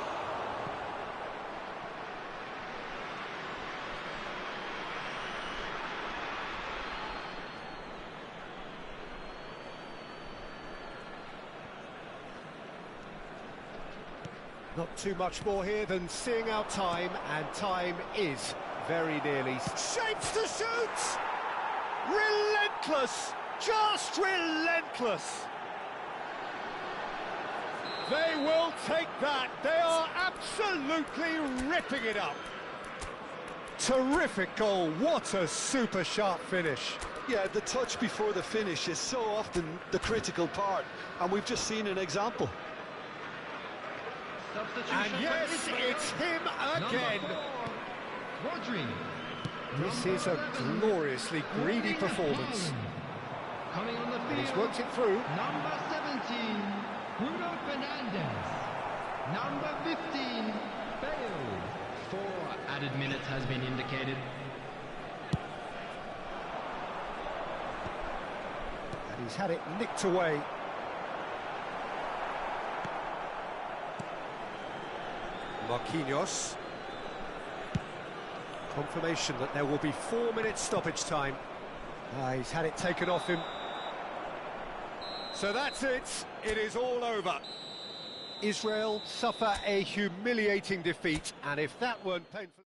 Not too much more here than seeing out time, and time is very nearly. Shapes to shoot! Relentless! Just relentless! They will take that. They are absolutely ripping it up. Terrific goal. What a super sharp finish. Yeah, the touch before the finish is so often the critical part, and we've just seen an example. And yes, it's him again. Rodri. This is a gloriously greedy performance. Coming on the And he's field. worked it through. Number 17, Bruno Fernandes. Number 15, Bale. 4 added minutes has been indicated. And he's had it nicked away. Marquinhos. Confirmation that there will be 4 minutes stoppage time. He's had it taken off him. So that's it. It is all over. Israel suffer a humiliating defeat, and if that weren't painful...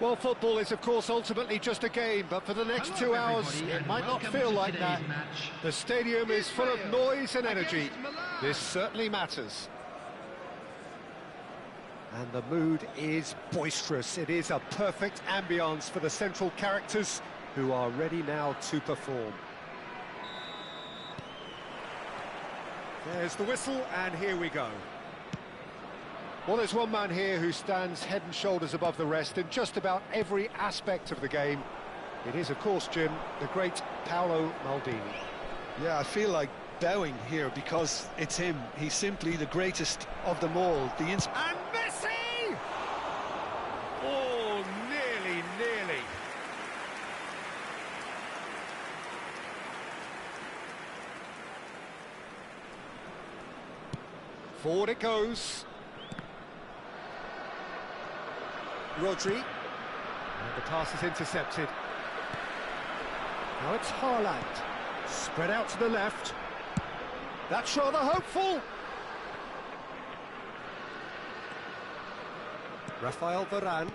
Well, football is, of course, ultimately just a game, but for the next Hello, 2 hours, everybody, it and might not welcome feel to like today's that. match. The stadium is full of Israel noise and energy. against Milan. This certainly matters. And the mood is boisterous. It is a perfect ambience for the central characters who are ready now to perform. There's the whistle, and here we go. Well, there's one man here who stands head and shoulders above the rest in just about every aspect of the game. It is, of course, Jim, the great Paolo Maldini. Yeah, I feel like bowing here because it's him. He's simply the greatest of them all. And Messi! Oh, nearly. Forward it goes. Rodri. And the pass is intercepted. Now it's Haaland. Spread out to the left. That's rather hopeful. Rafael Varane.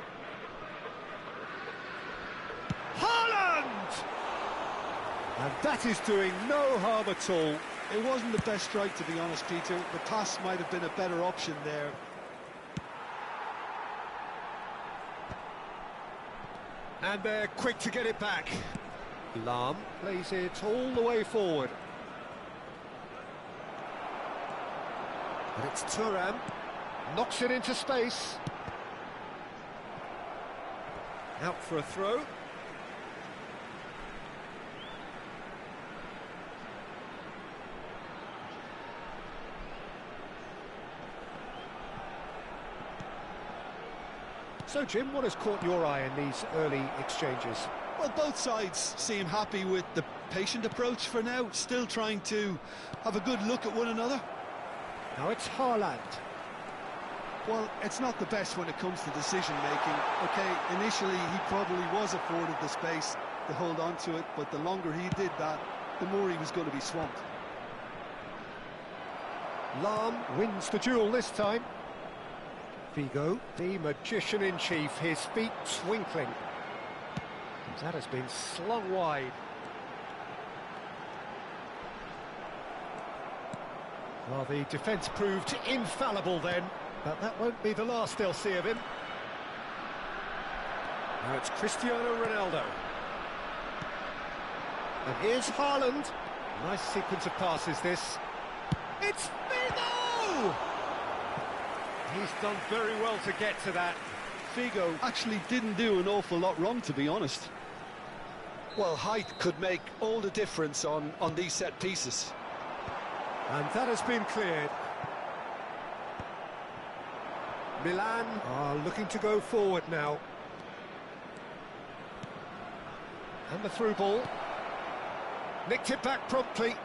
Haaland! And that is doing no harm at all. It wasn't the best strike, to be honest, Peter. The pass might have been a better option there. And they're quick to get it back. Lahm plays it all the way forward. And it's Thuram. Knocks it into space. Out for a throw. So, Jim, what has caught your eye in these early exchanges? Well, both sides seem happy with the patient approach for now, still trying to have a good look at one another. Now it's Haaland. Well, it's not the best when it comes to decision-making. OK, initially he probably was afforded the space to hold on to it, but the longer he did that, the more he was going to be swamped. Lahm wins the duel this time. Figo, the magician-in-chief, his feet twinkling. That has been slung wide. Well, the defence proved infallible then, but that won't be the last they'll see of him. Now it's Cristiano Ronaldo. And here's Haaland. Nice sequence of passes, this. It's Figo! He's done very well to get to that. Figo actually didn't do an awful lot wrong, to be honest. Well, height could make all the difference on these set pieces. And that has been cleared. Milan are looking to go forward now. And the through ball. Nicked it back promptly.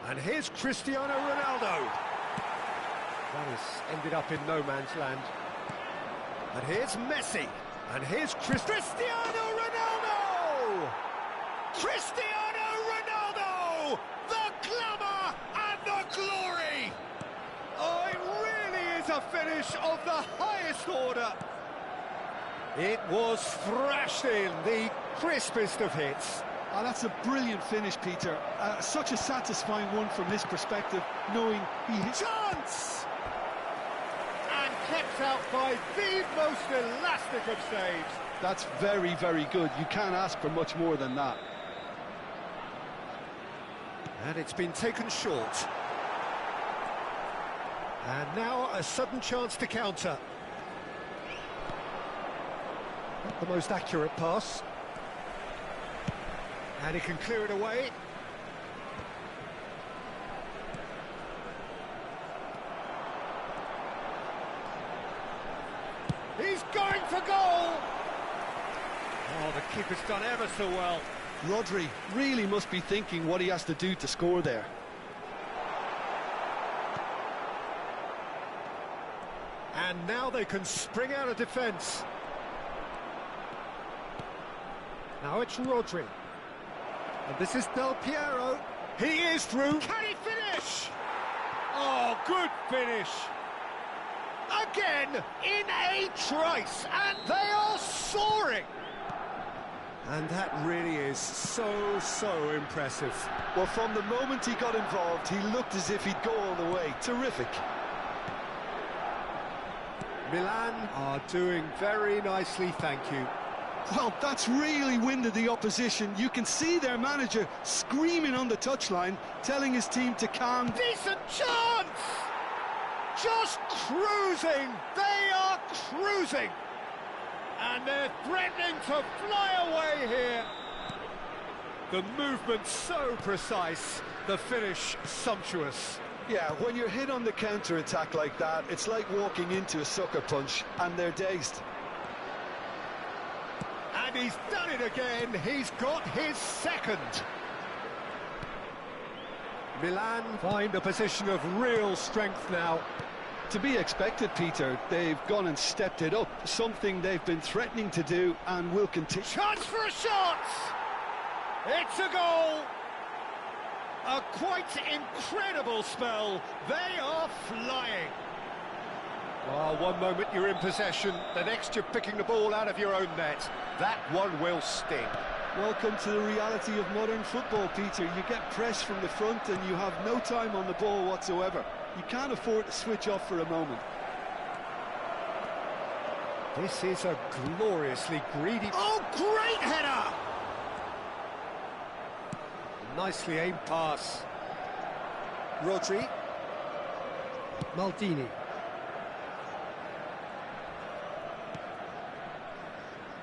And here's Cristiano Ronaldo. That has ended up in no man's land. And here's Messi. And here's Cristiano Ronaldo! Cristiano Ronaldo! The glamour and the glory! Oh, it really is a finish of the highest order. It was thrashed in, the crispest of hits. Oh, that's a brilliant finish, Peter. Such a satisfying one from his perspective, knowing he hit... Chance! And kept out by the most elastic of saves. That's very, very good. You can't ask for much more than that. And it's been taken short. And now a sudden chance to counter. Not the most accurate pass. And he can clear it away. He's going for goal! Oh, the keeper's done ever so well. Rodri really must be thinking what he has to do to score there. And now they can spring out of defence. Now it's Rodri. And this is Del Piero. He is through. Can he finish? Oh, good finish. Again, in a trice, and they are soaring! And that really is so impressive. Well, from the moment he got involved, he looked as if he'd go all the way. Terrific. Milan are doing very nicely, thank you. Well, that's really winded the opposition. You can see their manager screaming on the touchline, telling his team to calm. Decent chance! Just cruising! They are cruising! And they're threatening to fly away here. The movement so precise, the finish sumptuous. Yeah, when you're hit on the counter-attack like that, it's like walking into a sucker punch, and they're dazed. And he's done it again, he's got his second. Milan find a position of real strength now. To be expected, Peter. They've gone and stepped it up, something they've been threatening to do and will continue. Chance for a shot! It's a goal! A quite incredible spell. They are flying. Well, one moment you're in possession, the next you're picking the ball out of your own net. That one will sting. Welcome to the reality of modern football, Peter. You get pressed from the front and you have no time on the ball whatsoever. You can't afford to switch off for a moment. This is a gloriously greedy... Oh, great header! Nicely aimed pass. Rodri. Maldini.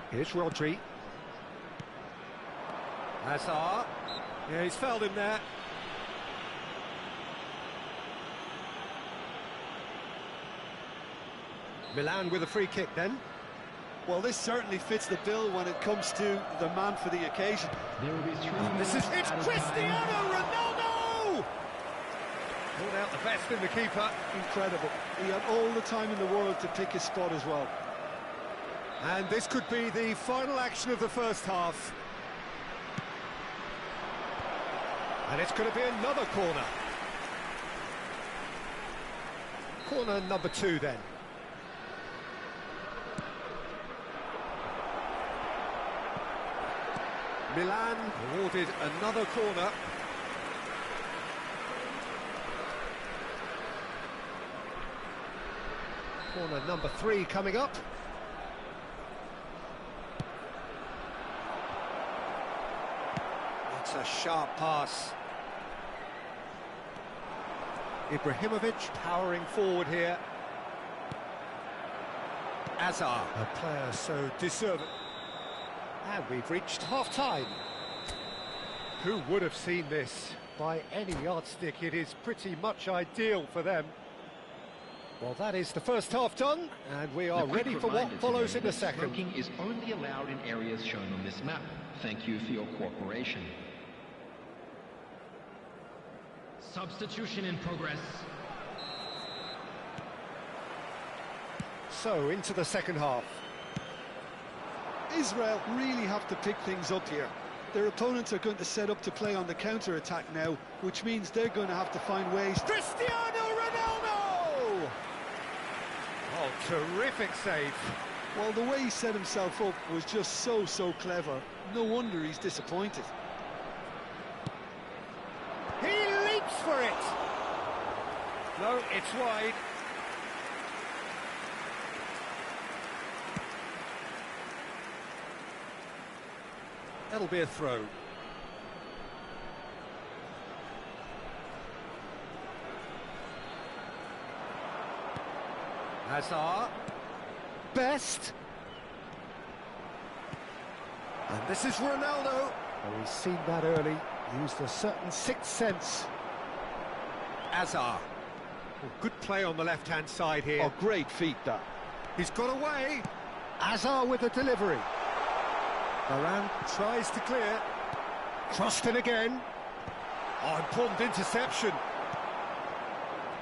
Here's Rodri. Hazard. Yeah, he's fouled him there. Milan with a free kick then. Well, this certainly fits the bill when it comes to the man for the occasion. It's Cristiano Ronaldo! Pulled out the best in the keeper. Incredible. He had all the time in the world to pick his spot as well. And this could be the final action of the first half. And it's going to be another corner. Corner number 2 then. Milan awarded another corner. Corner number 3 coming up. It's a sharp pass. Ibrahimovic powering forward here. Hazard, a player so deserving. And we've reached half-time. Who would have seen this? By any yardstick, it is pretty much ideal for them. Well, that is the first half done, and we are ready for what follows in a second. Smoking is only allowed in areas shown on this map. Thank you for your cooperation. Substitution in progress. So, into the second half. Israel really have to pick things up here. Their opponents are going to set up to play on the counter-attack now, which means they're going to have to find ways... Cristiano Ronaldo! Oh, terrific save. Well, the way he set himself up was just so clever. No wonder he's disappointed. He leaps for it! No, it's wide. That'll be a throw. Hazard. Best. And this is Ronaldo. Oh, he's seen that early. Used a certain sixth sense. Hazard. Oh, good play on the left-hand side here. Oh, great feat, that. He's got away. Hazard with the delivery. Varane tries to clear. Crossed in again. Oh, important interception.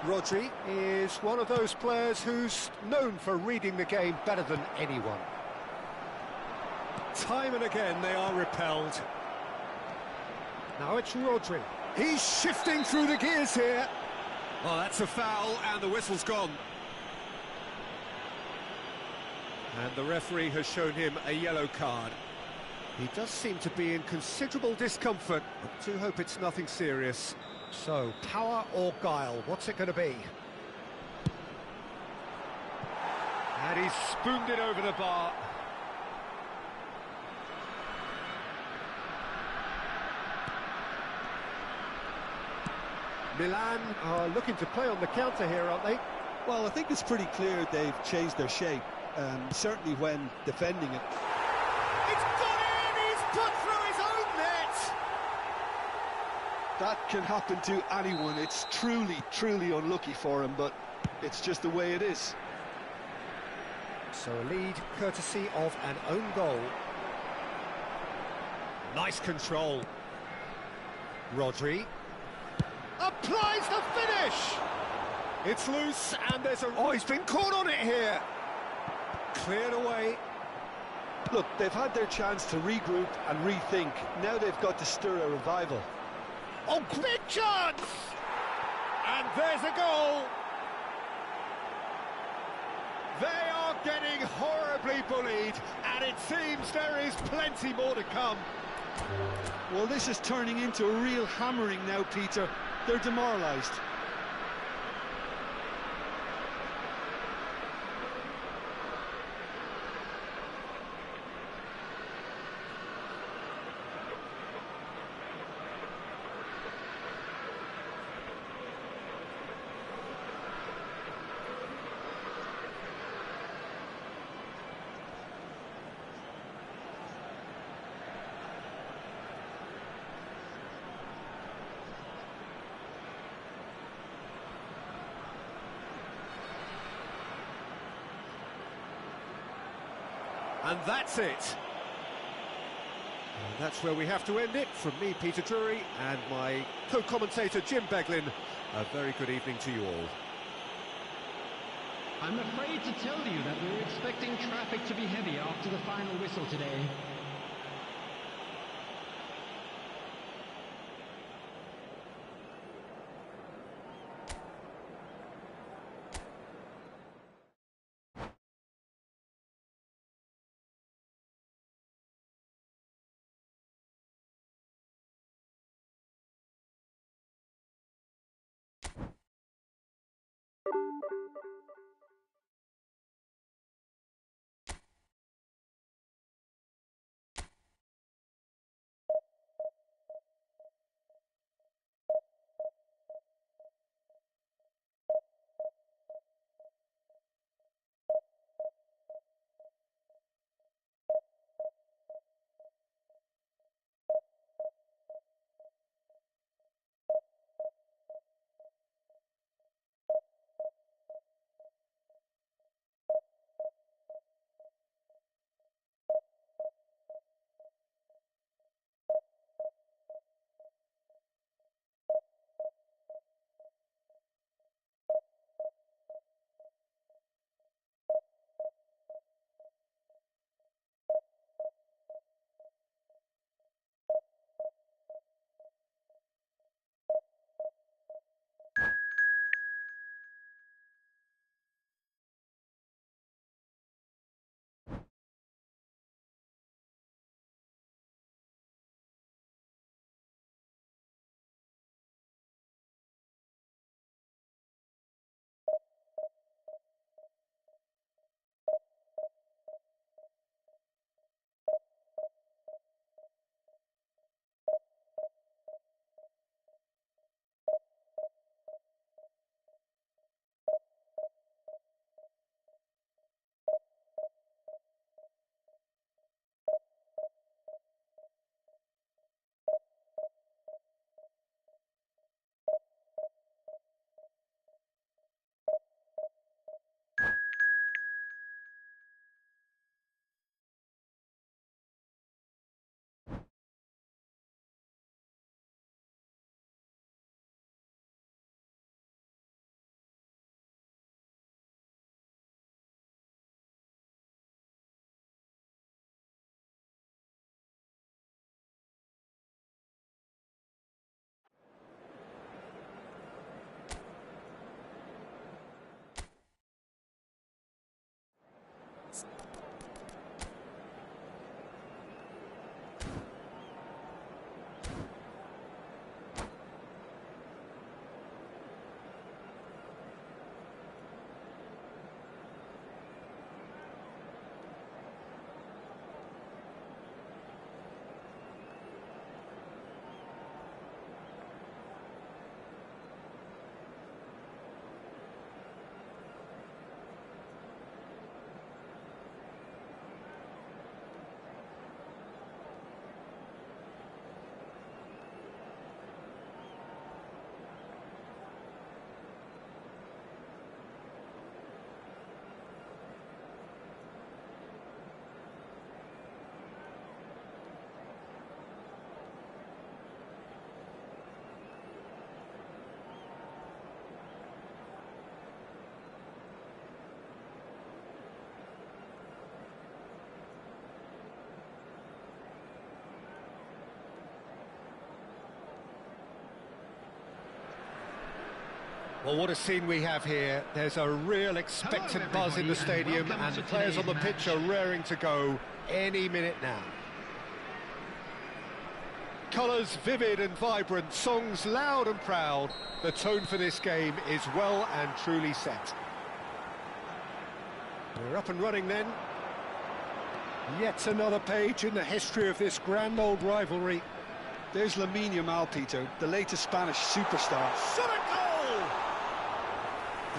Rodri is one of those players who's known for reading the game better than anyone. Time and again they are repelled. Now it's Rodri. He's shifting through the gears here. Oh, that's a foul and the whistle's gone. And the referee has shown him a yellow card. He does seem to be in considerable discomfort. I do hope it's nothing serious. So, power or guile, what's it going to be? And he's spooned it over the bar. Milan are looking to play on the counter here, aren't they? Well, I think it's pretty clear they've changed their shape, certainly when defending it. It's gone in! He's put through his own net! That can happen to anyone. It's truly, truly unlucky for him, but it's just the way it is. So a lead courtesy of an own goal. Nice control. Rodri applies the finish! It's loose and there's a... Oh, he's been caught on it here! Cleared away. Look, they've had their chance to regroup and rethink. Now they've got to stir a revival. Oh, big chance! And there's a goal! They are getting horribly bullied, and it seems there is plenty more to come. Well, this is turning into a real hammering now, Peter. They're demoralised. And that's it. And that's where we have to end it. From me, Peter Drury, and my co-commentator, Jim Beglin. A very good evening to you all. I'm afraid to tell you that we were expecting traffic to be heavy after the final whistle today. Well, what a scene we have here. There's a real expectant buzz in the stadium, and players on the pitch are raring to go any minute now. Colours vivid and vibrant, songs loud and proud. The tone for this game is well and truly set. We're up and running then. Yet another page in the history of this grand old rivalry. There's Lamine Yamal, Peter, the latest Spanish superstar. Shot a goal!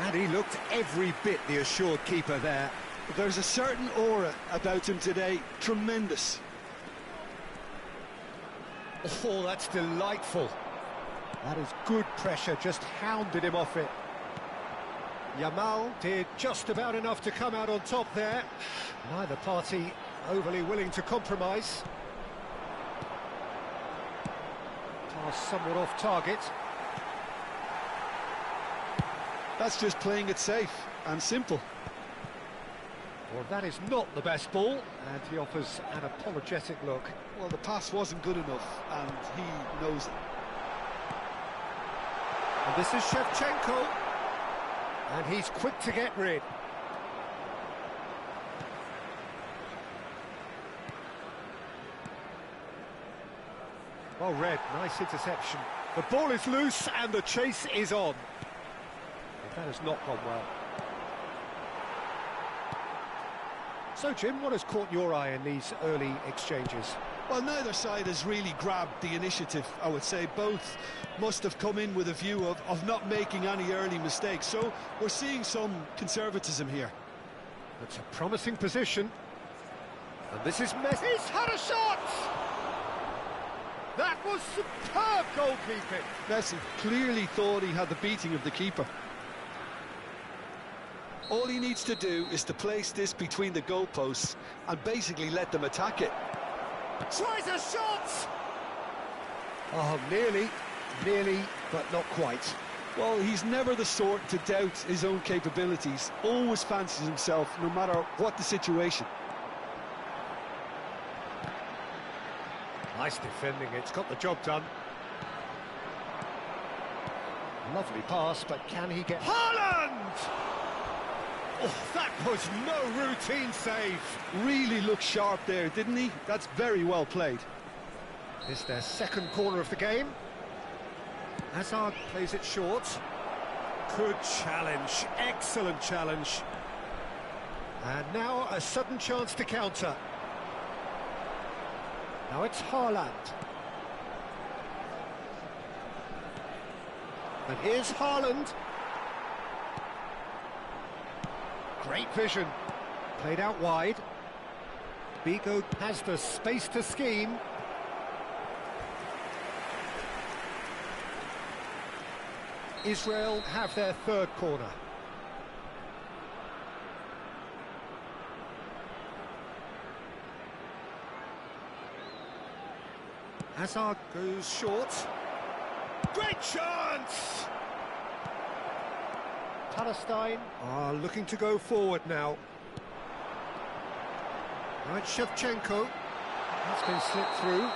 And he looked every bit the assured keeper there. There's a certain aura about him today, tremendous. Oh, that's delightful. That is good pressure, just hounded him off it. Yamal did just about enough to come out on top there. Neither party overly willing to compromise. Pass somewhat off target. That's just playing it safe and simple. Well, that is not the best ball, and he offers an apologetic look. Well, the pass wasn't good enough, and he knows it. And this is Shevchenko, and he's quick to get rid. Well read, nice interception. The ball is loose, and the chase is on. But that has not gone well. So, Jim, what has caught your eye in these early exchanges? Well, neither side has really grabbed the initiative, I would say. Both must have come in with a view of not making any early mistakes. So we're seeing some conservatism here. It's a promising position. And this is Messi. He's had a shot! That was superb goalkeeping. Messi clearly thought he had the beating of the keeper. All he needs to do is to place this between the goalposts and basically let them attack it. Tries a shot! Oh, nearly, but not quite. Well, he's never the sort to doubt his own capabilities. Always fancies himself, no matter what the situation. Nice defending, it's got the job done. Lovely pass, but can he get... Haaland! Oh, that was no routine save. Really looked sharp there, didn't he? That's very well played. It's their second corner of the game. Hazard plays it short. Good challenge, excellent challenge. And now a sudden chance to counter. Now it's Haaland. And here's Haaland. Great vision. Played out wide. Bigo has the space to scheme. Israel have their third corner. Hazard goes short. Great chance! Palestine are looking to go forward now. Now it's Shevchenko. That's been slipped through.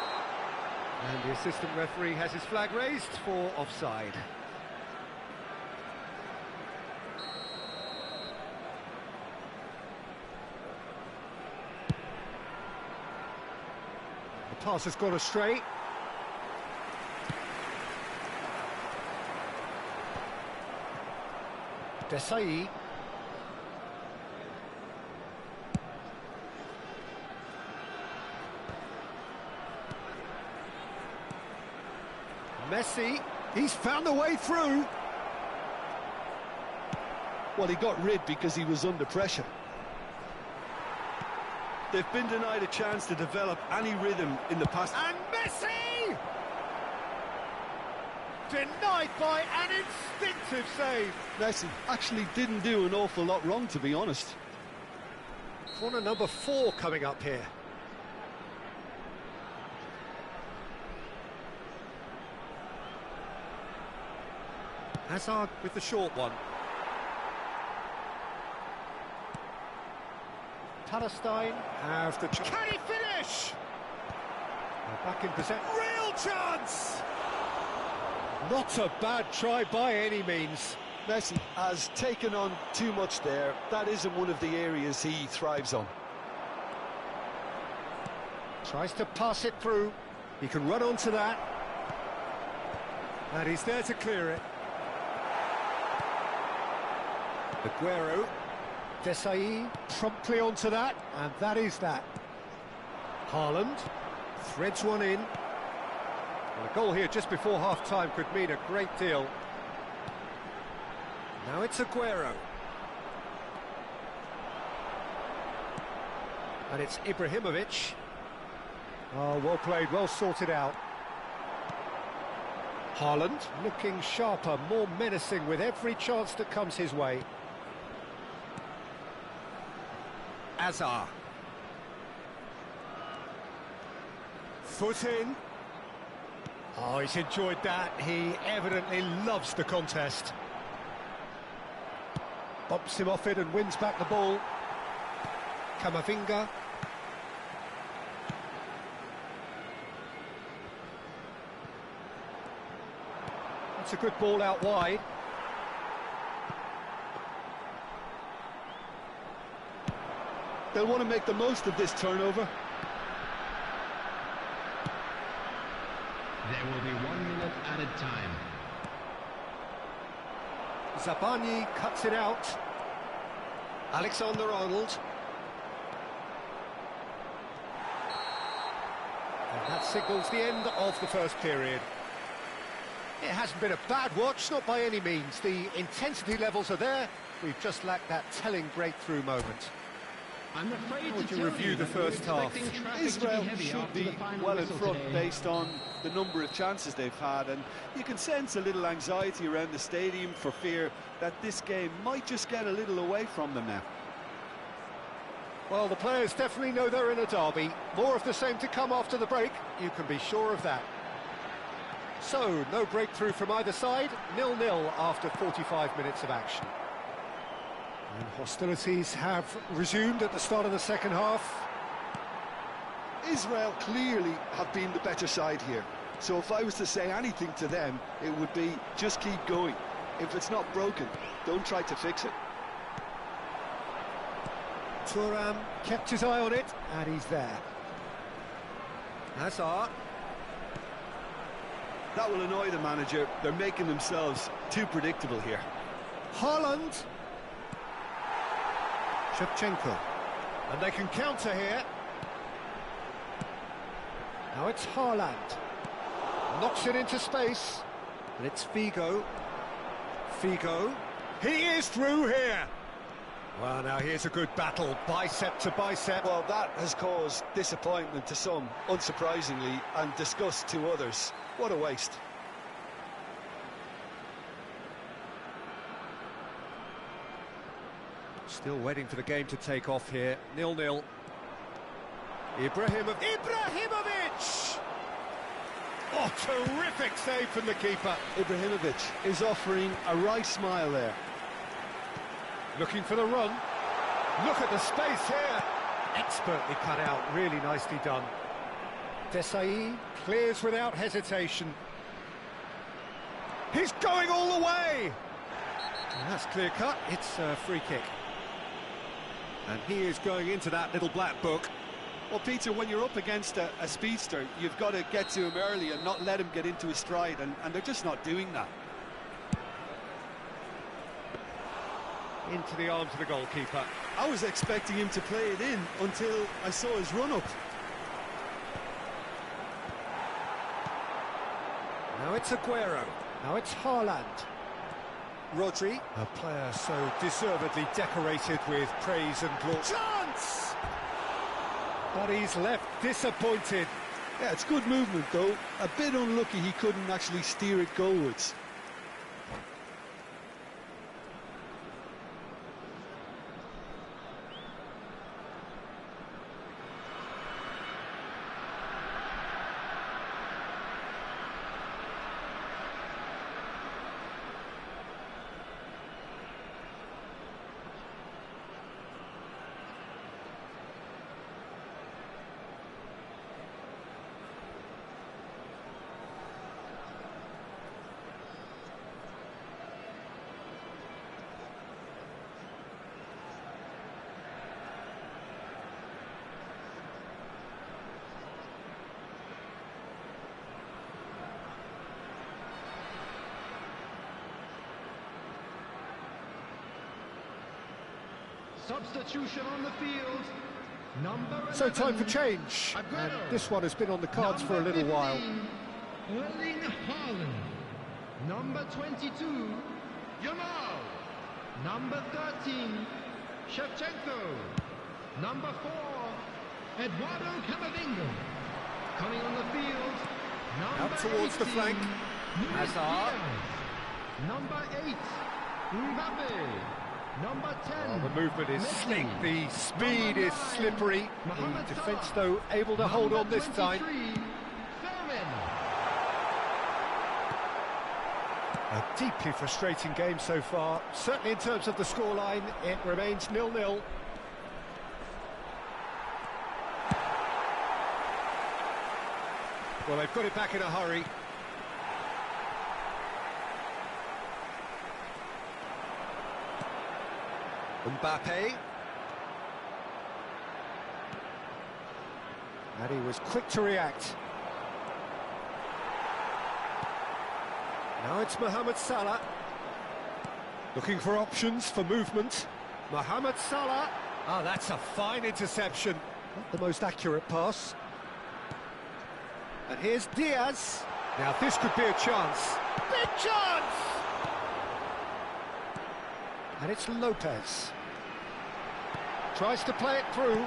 And the assistant referee has his flag raised for offside. The pass has gone astray. Desai. Messi, he's found a way through. Well, he got rid because he was under pressure. They've been denied a chance to develop any rhythm in the past. And Messi! Denied by an instinctive save. Messi actually didn't do an awful lot wrong, to be honest. Corner number 4 coming up here. Hazard with the short one. Palestine have the... Can he finish? They're back in possession. Real chance! Not a bad try by any means. Messi has taken on too much there. That isn't one of the areas he thrives on. Tries to pass it through. He can run onto that. And he's there to clear it. Aguero. Desai promptly onto that, and that is that. Haaland threads one in. Well, a goal here just before half-time could mean a great deal. Now it's Aguero. And it's Ibrahimovic. Oh, well played, well sorted out. Haaland looking sharper, more menacing with every chance that comes his way. Azar. Foot in. Oh, he's enjoyed that. He evidently loves the contest. Bumps him off it and wins back the ball. Camavinga. That's a good ball out wide. They'll want to make the most of this turnover. There will be 1 minute added time. Zabani cuts it out. Alexander-Arnold. And that signals the end of the first period. It hasn't been a bad watch, not by any means. The intensity levels are there. We've just lacked that telling breakthrough moment. I'm afraid How would to you tell review you the that we're first half? expecting traffic to be Israel heavy should after be the final well in whistle front today. based on the number of chances they've had, and you can sense a little anxiety around the stadium for fear that this game might just get a little away from them now. Well, the players definitely know they're in a derby. More of the same to come after the break, you can be sure of that. So, no breakthrough from either side, 0-0 after 45 minutes of action. And hostilities have resumed at the start of the second half. Israel clearly have been the better side here, so if I was to say anything to them, it would be just keep going. If it's not broken, don't try to fix it. Thuram kept his eye on it, and he's there. Hazard. That will annoy the manager. They're making themselves too predictable here. Haaland. Shevchenko. And they can counter here. Now it's Haaland. Knocks it into space. And it's Figo. Figo. He is through here. Well, now here's a good battle, bicep to bicep. Well, that has caused disappointment to some, unsurprisingly, and disgust to others. What a waste. Still waiting for the game to take off here. 0-0. Ibrahimovic! Oh, terrific save from the keeper. Ibrahimovic is offering a right smile there. Looking for the run. Look at the space here. Expertly cut out, really nicely done. Desai clears without hesitation. He's going all the way! And that's clear cut, it's a free kick. And he is going into that little black book. Well, Peter, when you're up against a speedster, you've got to get to him early and not let him get into his stride, and they're just not doing that. Into the arms of the goalkeeper. I was expecting him to play it in until I saw his run-up. Now it's Aguero. Now it's Haaland. Rodri, a player so deservedly decorated with praise and glory. Chance! But he's left disappointed. Yeah, it's good movement, though. A bit unlucky he couldn't actually steer it goalwards. Substitution on the field. Number 11. So time for change, and this one has been on the cards for a little while. Erling Haaland. Number 22, Yamal. Number 13, Shevchenko. Number 4, Eduardo Camavinga. Coming on the field, number Out towards 18, the flank. Luis Hazard. Diaz. Number 8, Mbappe. Number 10, Well, the movement is Messi. slick, the speed Number is 9, slippery. Mohamed The defence, Salah. though, able to hold on this time. 23, Fermin. A deeply frustrating game so far. Certainly in terms of the scoreline, it remains 0-0. Well, they've got it back in a hurry. Mbappe. And he was quick to react. Now it's Mohamed Salah. Looking for options for movement. Mohamed Salah. Ah, that's a fine interception. Not the most accurate pass. And here's Diaz. Now this could be a chance. Big chance! And it's Lopez. Tries to play it through.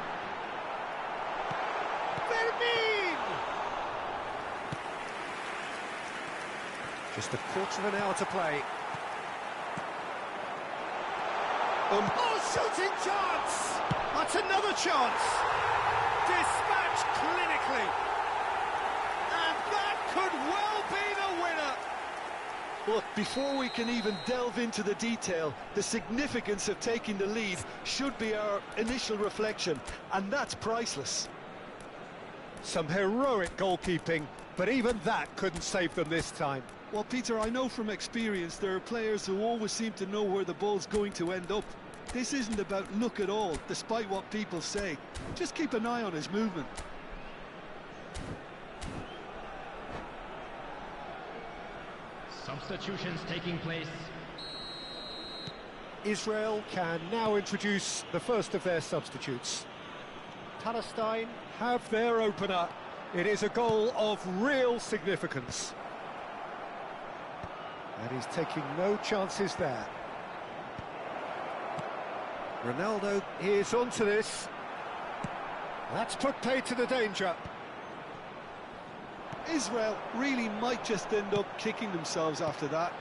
Fermin! Just a quarter of an hour to play. Oh, shooting chance! That's another chance! Dispatched clinically. And that could well be the winner! Look, before we can even delve into the detail, the significance of taking the lead should be our initial reflection, and that's priceless. Some heroic goalkeeping, but even that couldn't save them this time. Well, Peter, I know from experience there are players who always seem to know where the ball's going to end up. This isn't about luck at all, despite what people say. Just keep an eye on his movement. Substitutions taking place. Israel can now introduce the first of their substitutes. Palestine have their opener. It is a goal of real significance. And he's taking no chances there. Ronaldo is onto this. That's put paid to the danger. Israel really might just end up kicking themselves after that.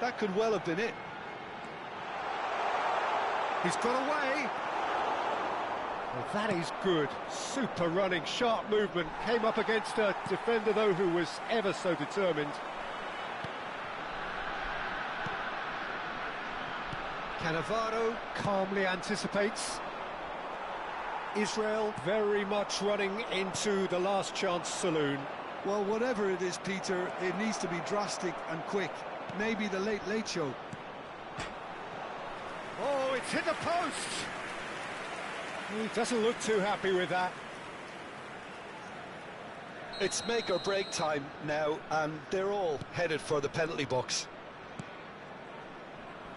That could well have been it. He's got away. Well, that is good. Super running, sharp movement. Came up against a defender, though, who was ever so determined. Cannavaro calmly anticipates. Israel very much running into the last chance saloon. Well, whatever it is, Peter, it needs to be drastic and quick. Maybe the late show. Oh, it's hit the post! He doesn't look too happy with that. It's make or break time now, and they're all headed for the penalty box.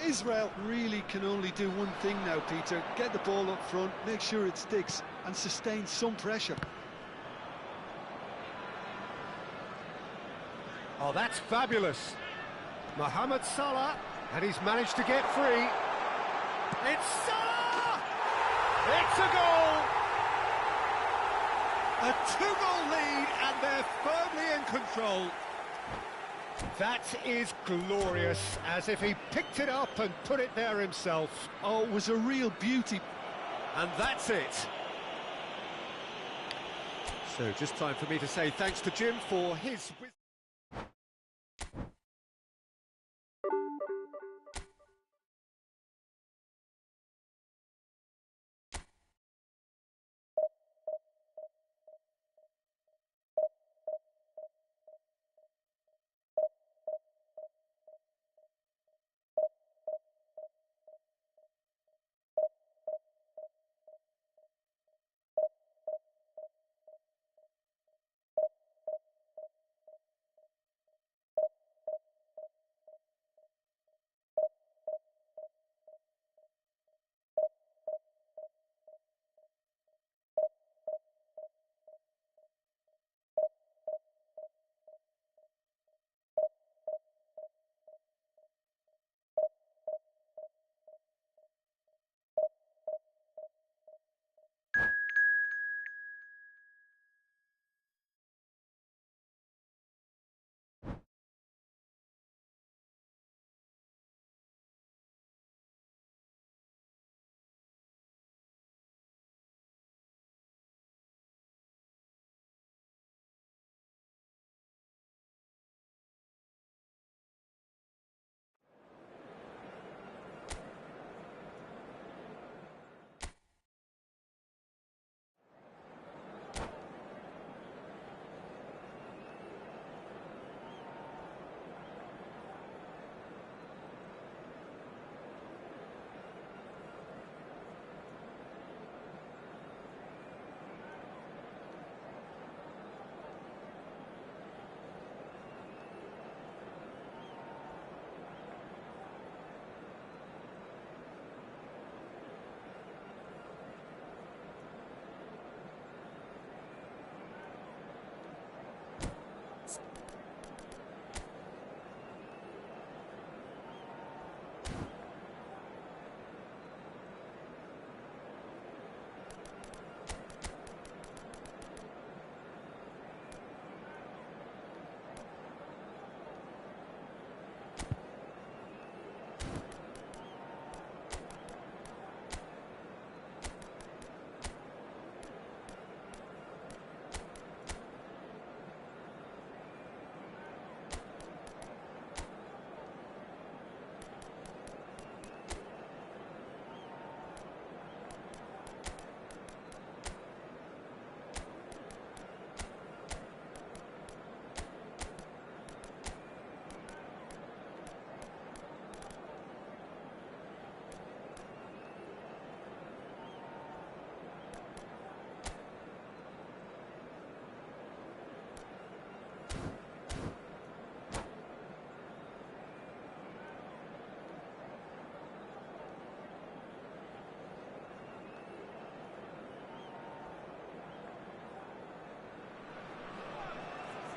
Israel really can only do one thing now, Peter. Get the ball up front, make sure it sticks, and sustain some pressure. Oh, that's fabulous. Mohamed Salah, and he's managed to get free. It's Salah! It's a goal! A two-goal lead, and they're firmly in control. That is glorious, as if he picked it up and put it there himself. Oh, it was a real beauty. And that's it. So just time for me to say thanks to Jim for his wisdom.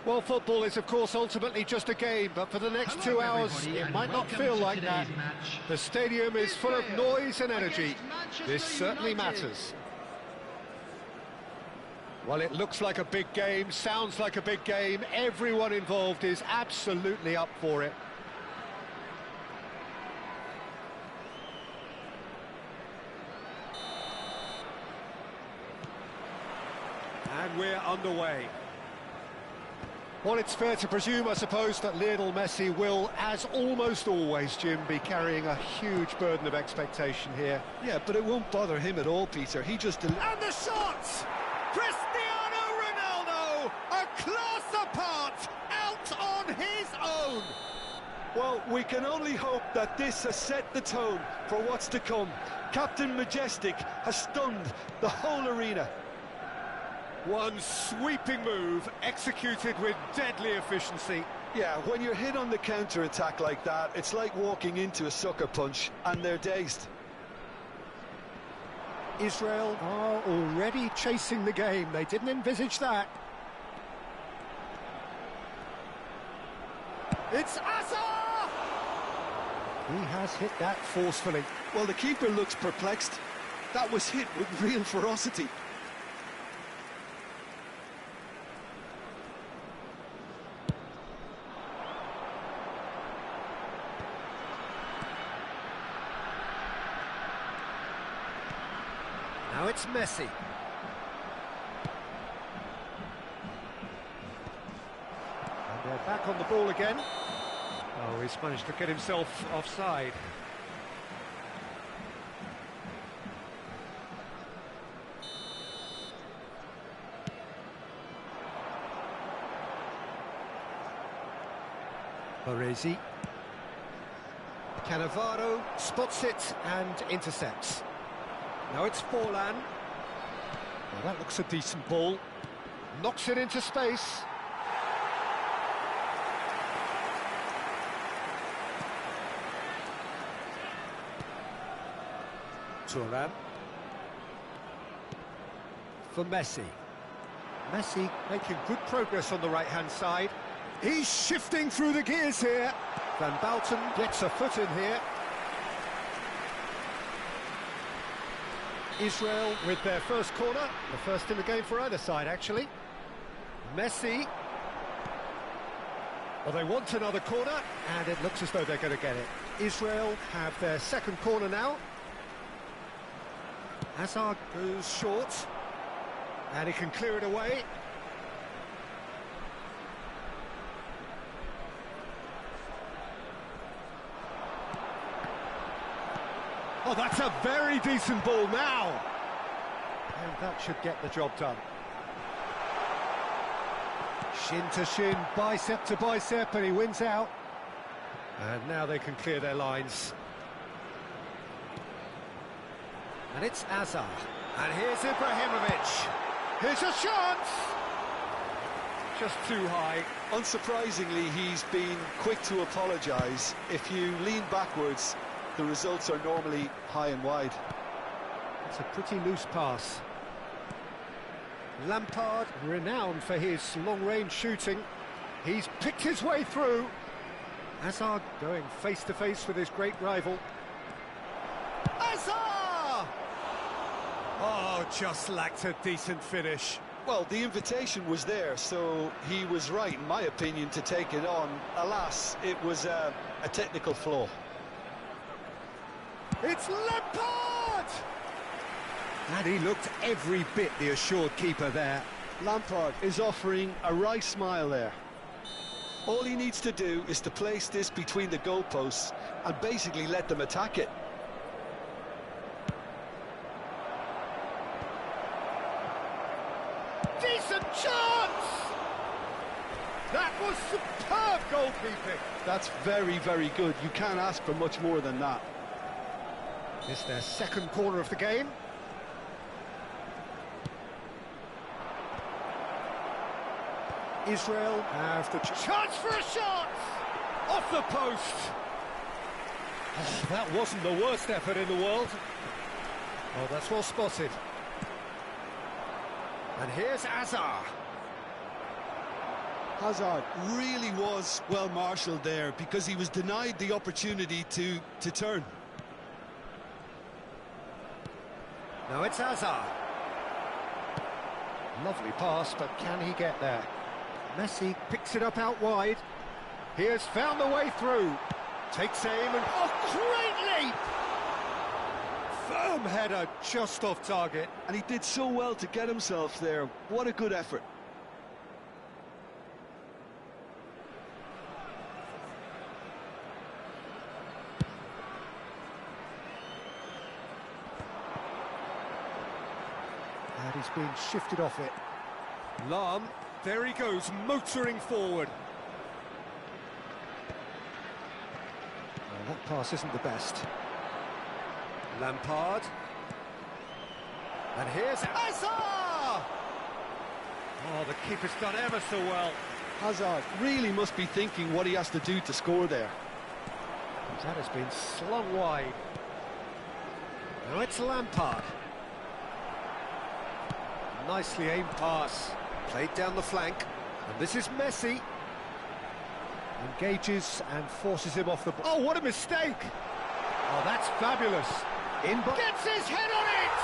Well, football is, of course, ultimately just a game, but for the next 2 hours, it might not feel like that. The stadium is full of noise and energy. This certainly matters. Well, it looks like a big game, sounds like a big game. Everyone involved is absolutely up for it. And we're underway. Well, it's fair to presume, I suppose, that Lionel Messi will, as almost always, Jim, be carrying a huge burden of expectation here. Yeah, but it won't bother him at all, Peter. He just... And the shot! Cristiano Ronaldo, a class apart, out on his own! Well, we can only hope that this has set the tone for what's to come. Captain Majestic has stunned the whole arena. One sweeping move, executed with deadly efficiency. Yeah, when you're hit on the counter-attack like that, it's like walking into a sucker punch, and they're dazed. Israel are already chasing the game. They didn't envisage that. It's Azar! He has hit that forcefully. Well, the keeper looks perplexed. That was hit with real ferocity. Now it's Messi. And they're back on the ball again. Oh, he's managed to get himself offside. Baresi. Cannavaro spots it and intercepts. Now it's Forlan. Well, that looks a decent ball. Knocks it into space. Thuram. For Messi. Messi making good progress on the right-hand side. He's shifting through the gears here. Van Bouten gets a foot in here. Israel with their first corner, the first in the game for either side, actually. Messi. Well, they want another corner, and it looks as though they're going to get it. Israel have their second corner now. Hazard goes short, and he can clear it away. Oh, that's a very decent ball now. And that should get the job done. Shin to shin, bicep to bicep, and he wins out. And now they can clear their lines. And it's Azar. And here's Ibrahimovic. Here's a chance! Just too high. Unsurprisingly, he's been quick to apologise. If you lean backwards, the results are normally high and wide. It's a pretty loose pass. Lampard, renowned for his long-range shooting. He's picked his way through. Hazard going face-to-face with his great rival. Hazard! Oh, just lacked a decent finish. Well, the invitation was there, so he was right, in my opinion, to take it on. Alas, it was a technical flaw. It's Lampard! And he looked every bit the assured keeper there. Lampard is offering a wry smile there. All he needs to do is to place this between the goalposts and basically let them attack it. Decent chance! That was superb goalkeeping. That's very, very good. You can't ask for much more than that. It's their second corner of the game. Israel have the chance for a shot! Off the post! Oh, that wasn't the worst effort in the world. Oh, that's well spotted. And here's Azar. Hazard really was well marshalled there because he was denied the opportunity to turn. Now it's Hazard. Lovely pass, but can he get there? Messi picks it up out wide. He has found the way through. Takes aim and... oh, great leap! Firm header, just off target. And he did so well to get himself there. What a good effort. And he's being shifted off it. Lahm, there he goes, motoring forward. Well, that pass isn't the best. Lampard. And here's Hazard! Oh, the keeper's done ever so well. Hazard really must be thinking what he has to do to score there. That has been slung wide. Now it's Lampard. Nicely aimed pass. Played down the flank. And this is Messi. Engages and forces him off the ball. Oh, what a mistake! Oh, that's fabulous. Gets his head on it!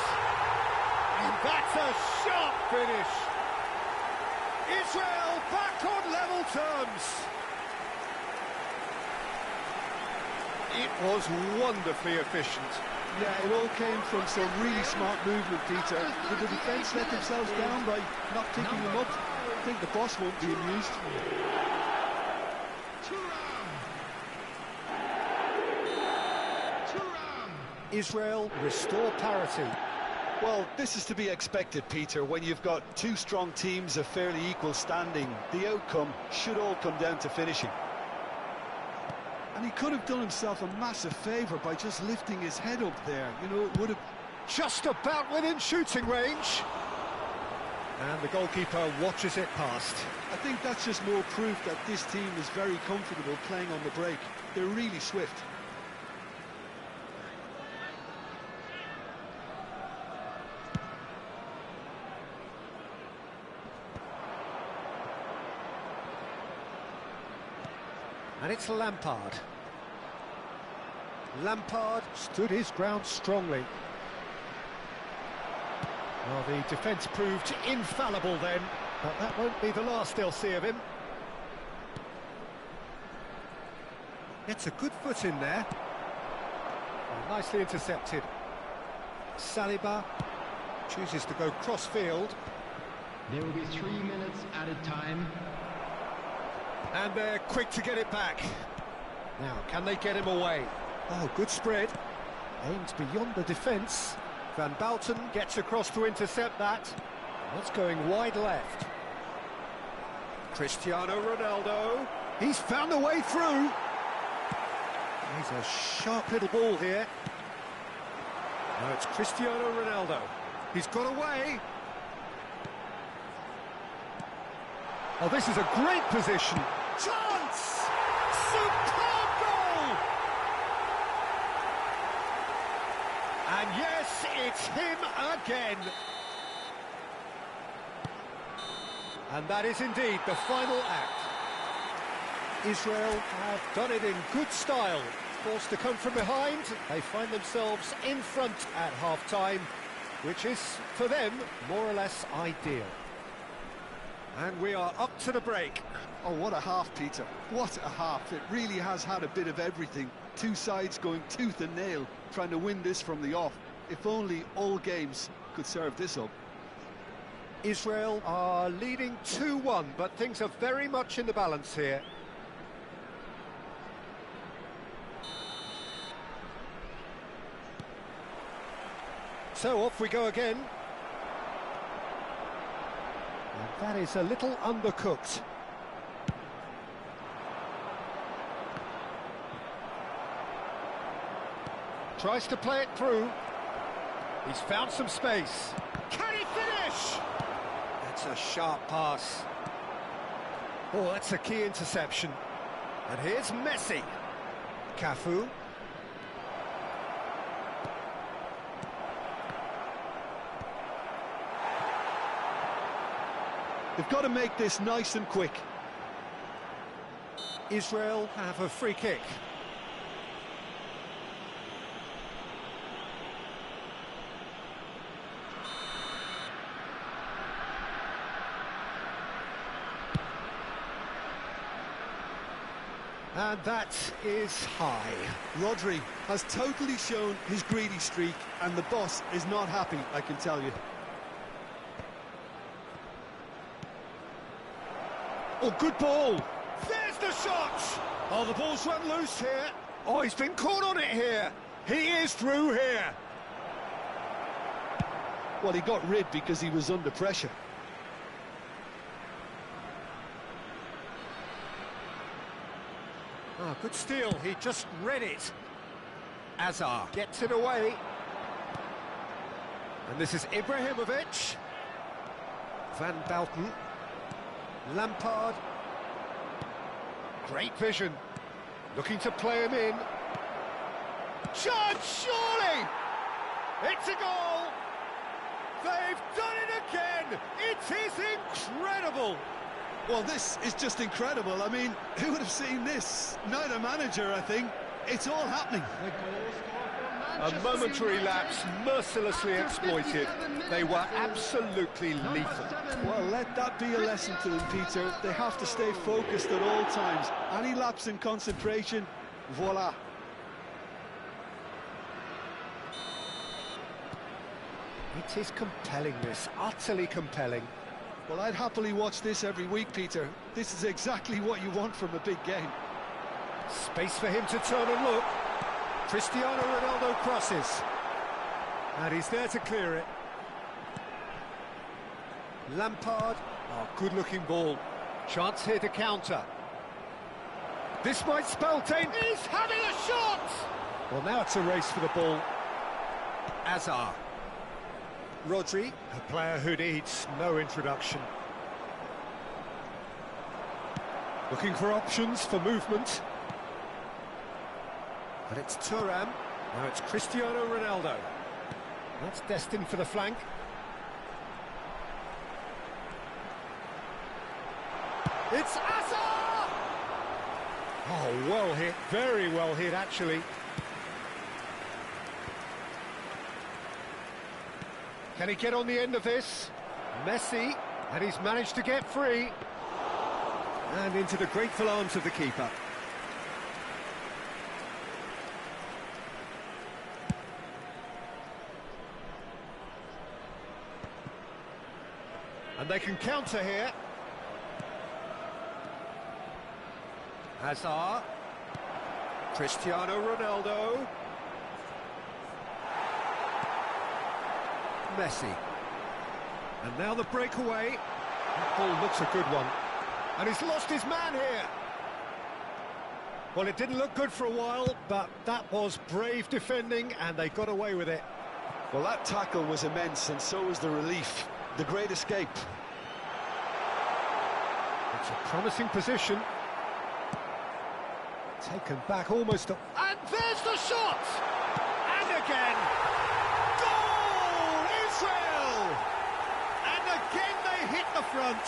And that's a sharp finish. Israel back on level terms. It was wonderfully efficient. Yeah, it all came from some really smart movement, Peter. Did the defence let themselves down by not picking them up? I think the boss won't be amused. Israel restore parity. Well, this is to be expected, Peter, when you've got two strong teams of fairly equal standing. The outcome should all come down to finishing. And he could have done himself a massive favour by just lifting his head up there. You know, it would have... just about within shooting range. And the goalkeeper watches it past. I think that's just more proof that this team is very comfortable playing on the break. They're really swift. And it's Lampard. Lampard stood his ground strongly. Well, the defence proved infallible then, but that won't be the last they'll see of him. Gets a good foot in there. Oh, nicely intercepted. Saliba chooses to go cross-field. There will be 3 minutes added time. And they're quick to get it back. Now, can they get him away? Oh, good spread. Aimed beyond the defence. Van Bouten gets across to intercept that. That's going wide left. Cristiano Ronaldo. He's found a way through. He's a sharp little ball here. Now it's Cristiano Ronaldo. He's got away. Oh, this is a great position. Chance! Superb goal! And yes, it's him again. And that is indeed the final act. Israel have done it in good style. Forced to come from behind, they find themselves in front at half-time, which is, for them, more or less ideal. And we are up to the break. Oh, what a half, Peter. What a half. It really has had a bit of everything. Two sides going tooth and nail, trying to win this from the off. If only all games could serve this up. Israel are leading 2-1, but things are very much in the balance here. So off we go again. And that is a little undercooked. Tries to play it through. He's found some space. Can he finish? That's a sharp pass. Oh, that's a key interception. And here's Messi. Cafu. They've got to make this nice and quick. Israel have a free kick. And that is high. Rodri has totally shown his greedy streak, and the boss is not happy, I can tell you. Oh, good ball. There's the shot. Oh, the ball's run loose here. Oh, he's been caught on it here. He is through here. Well, he got rid because he was under pressure. Oh, good steal. He just read it. Azar gets it away. And this is Ibrahimovic. Van Belten. Lampard. Great vision. Looking to play him in. Chance, surely! It's a goal! They've done it again! It is incredible! Well, this is just incredible. I mean, who would have seen this? Neither manager, I think. It's all happening. A momentary lapse, mercilessly exploited. They were absolutely lethal. Well, let that be a lesson to them, Peter. They have to stay focused at all times. Any lapse in concentration, voila. It is compelling, this, utterly compelling. Well, I'd happily watch this every week, Peter. This is exactly what you want from a big game. Space for him to turn and look. Cristiano Ronaldo crosses. And he's there to clear it. Lampard. Oh, good-looking ball. Chance here to counter. This might spell danger. He's having a shot! Well, now it's a race for the ball. Azar. Rodri, a player who needs no introduction. Looking for options for movement. But it's Thuram. Now it's Cristiano Ronaldo. That's destined for the flank. It's Azar! Oh, well hit. Very well hit, actually. Can he get on the end of this? Messi, and he's managed to get free. And into the grateful arms of the keeper. And they can counter here. Hazard. Cristiano Ronaldo. Messi. And now the breakaway. That ball looks a good one. And he's lost his man here. Well, it didn't look good for a while, but that was brave defending, and they got away with it. Well, that tackle was immense, and so was the relief. The great escape. It's a promising position. Taken back almost to... And there's the shot! And again! Goal! Israel! And again they hit the front.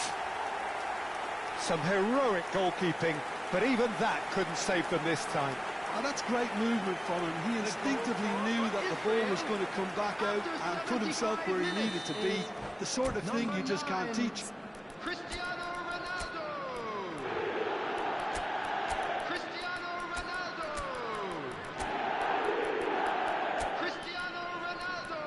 Some heroic goalkeeping, but even that couldn't save them this time. And that's great movement from him. He instinctively knew that the ball was going to come back out and put himself where he needed to be. The sort of thing you just can't teach. Cristiano Ronaldo! Cristiano Ronaldo! Cristiano Ronaldo!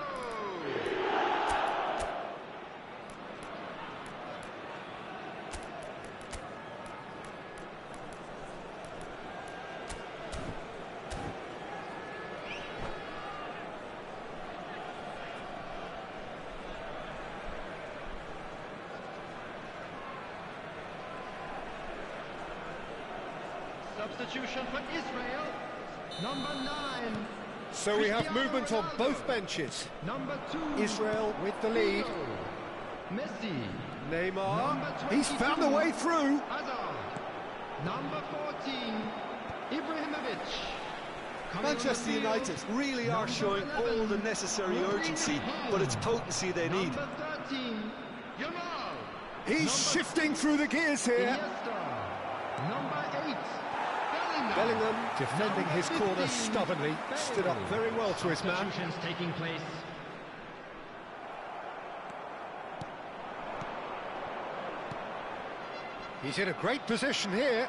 Substitution for Israel, number 9. So we have Cristiano movement on Ronaldo. both benches. Number 2. Israel with the lead. Messi. Neymar, Number he's 22. found a way through. Hazard. Number 14. Ibrahimovic. Coming on the Manchester field, United really are number showing 11, all the necessary urgency, but it's potency they need. Number 13. Yamal. He's Number shifting through the gears here. Iniesta. Number 8, Bellingham. Bellingham defending Number his corner 15, stubbornly, stood up very well to his man. Substitutions taking place. He's in a great position here.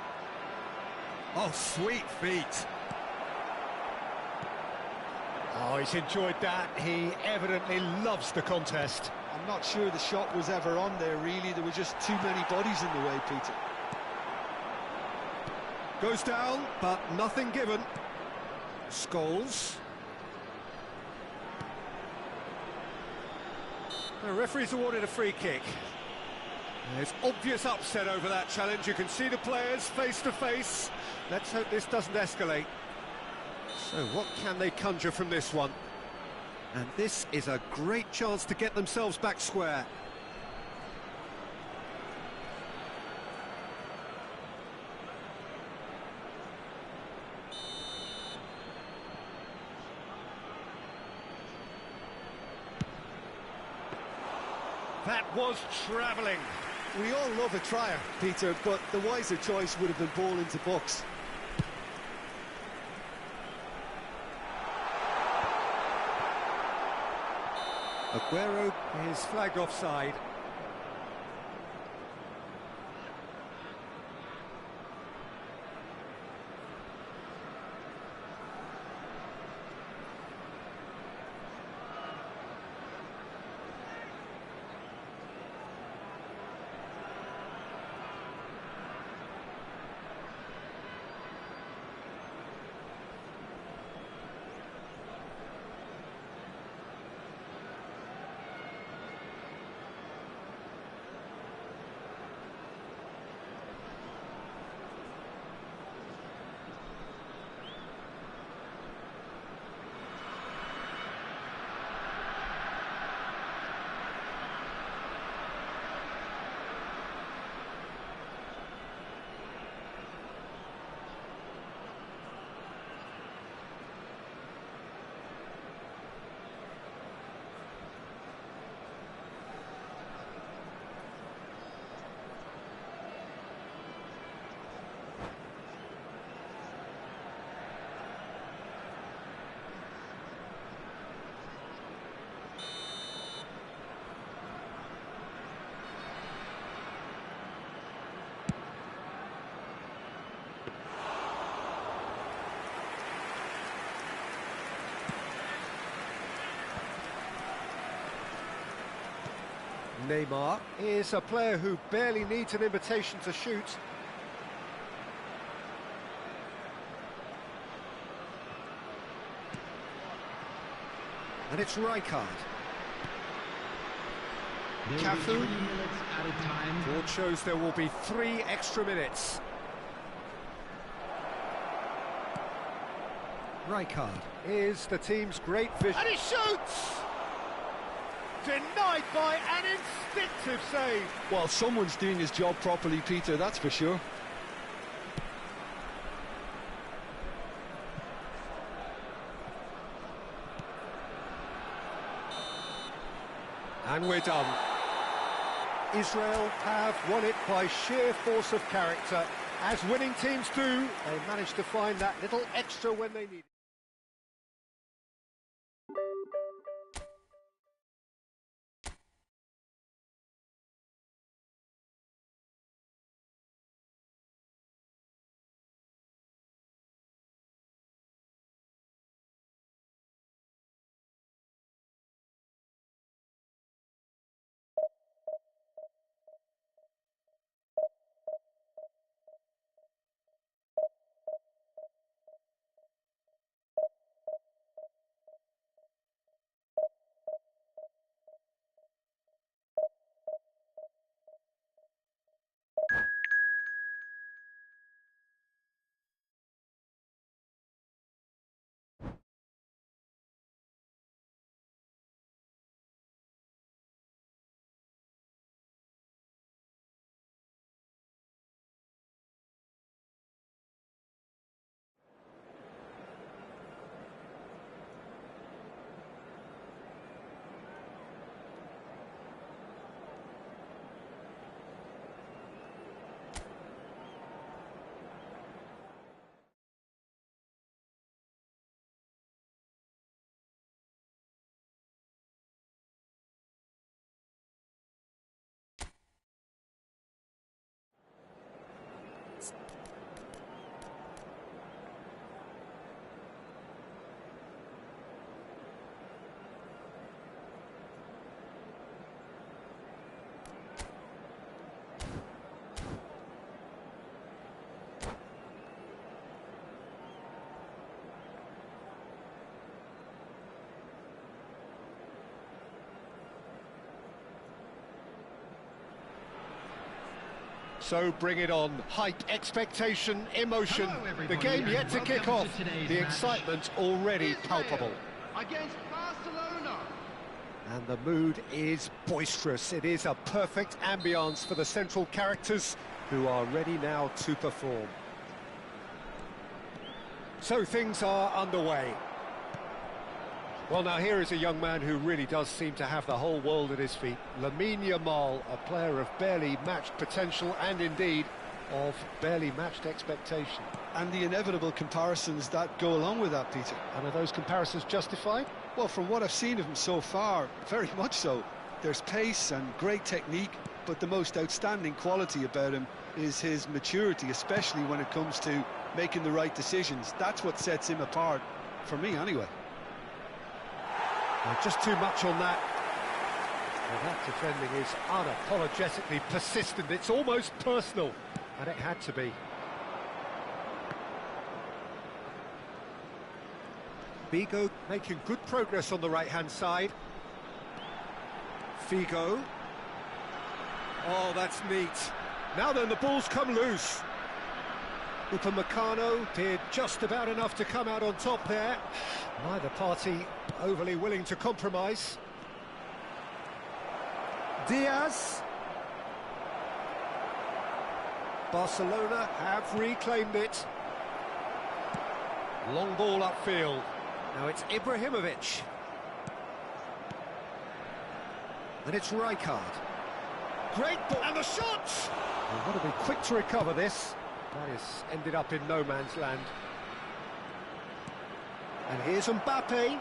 Oh, sweet feet. Oh, he's enjoyed that. He evidently loves the contest. I'm not sure the shot was ever on there, really. There were just too many bodies in the way, Peter. Goes down, but nothing given. Scholes. The referee's awarded a free kick. There's obvious upset over that challenge. You can see the players face to face. Let's hope this doesn't escalate. So what can they conjure from this one? And this is a great chance to get themselves back square. That was travelling. We all love a trier, Peter, but the wiser choice would have been ball into box. Aguero is flagged offside. Neymar is a player who barely needs an invitation to shoot. And it's Rijkaard. Cafu. 3 minutes at a time. Board shows there will be 3 extra minutes. Rijkaard is the team's great vision. And he shoots! Denied by an instinctive save. Well, someone's doing his job properly, Peter, that's for sure. And we're done. Israel have won it by sheer force of character. As winning teams do, they managed to find that little extra when they need it. So bring it on. Hype, expectation, emotion. Hello, The everybody, game yet and to kick welcome off. to today's The match. excitement already Israel palpable. Against Barcelona. And the mood is boisterous. It is a perfect ambience for the central characters who are ready now to perform. So things are underway. Well, now here is a young man who really does seem to have the whole world at his feet. Lamine Yamal, a player of barely matched potential and indeed of barely matched expectation. And the inevitable comparisons that go along with that, Peter. And are those comparisons justified? Well, from what I've seen of him so far, very much so. There's pace and great technique, but the most outstanding quality about him is his maturity, especially when it comes to making the right decisions. That's what sets him apart, for me anyway. Just too much on that. Well, that defending is unapologetically persistent. It's almost personal, and it had to be. Figo making good progress on the right-hand side. Figo. Oh, that's neat. Now then, the ball's come loose. Upamecano did just about enough to come out on top there. Neither party overly willing to compromise. Diaz. Barcelona have reclaimed it. Long ball upfield. Now it's Ibrahimovic. And it's Rijkaard. Great ball, and the shot! They've got to be quick to recover this. That has ended up in no man's land. And here's Mbappe.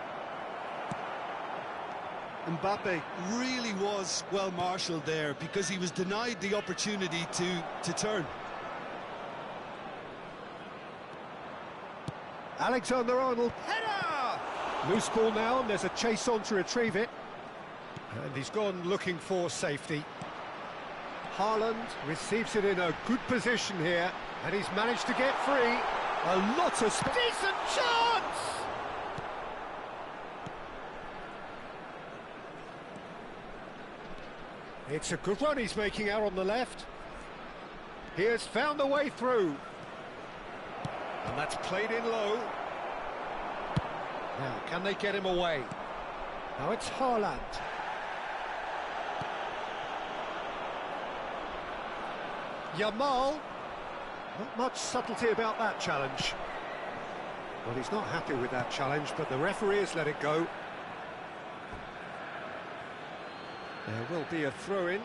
Mbappe really was well marshalled there because he was denied the opportunity to turn. Alexander-Arnold, header! Loose ball now, and there's a chase on to retrieve it. And he's gone looking for safety. Haaland receives it in a good position here, and he's managed to get free. A lot of decent chance! It's a good run he's making out on the left. He has found a way through. And that's played in low. Now, can they get him away? Now it's Haaland. Yamal. Not much subtlety about that challenge. Well, he's not happy with that challenge, but the referee has let it go. There will be a throw-in.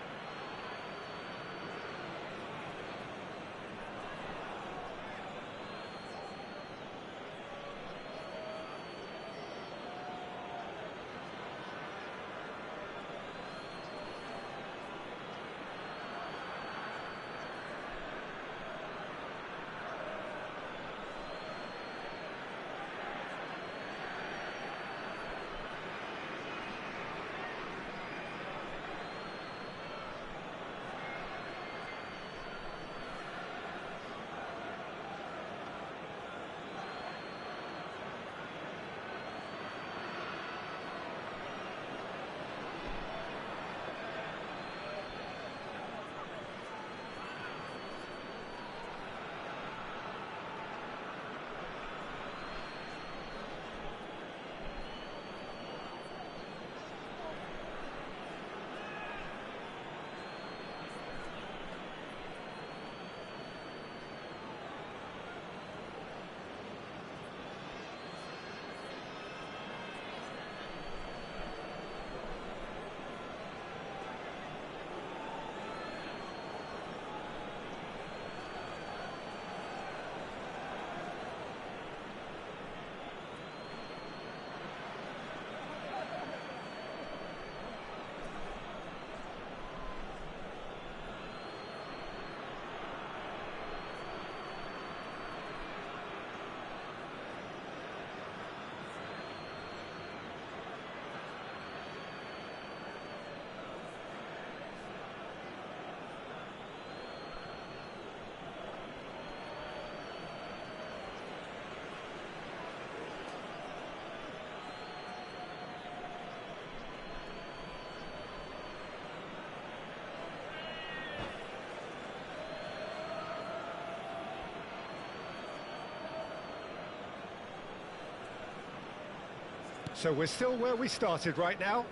So we're still where we started right now.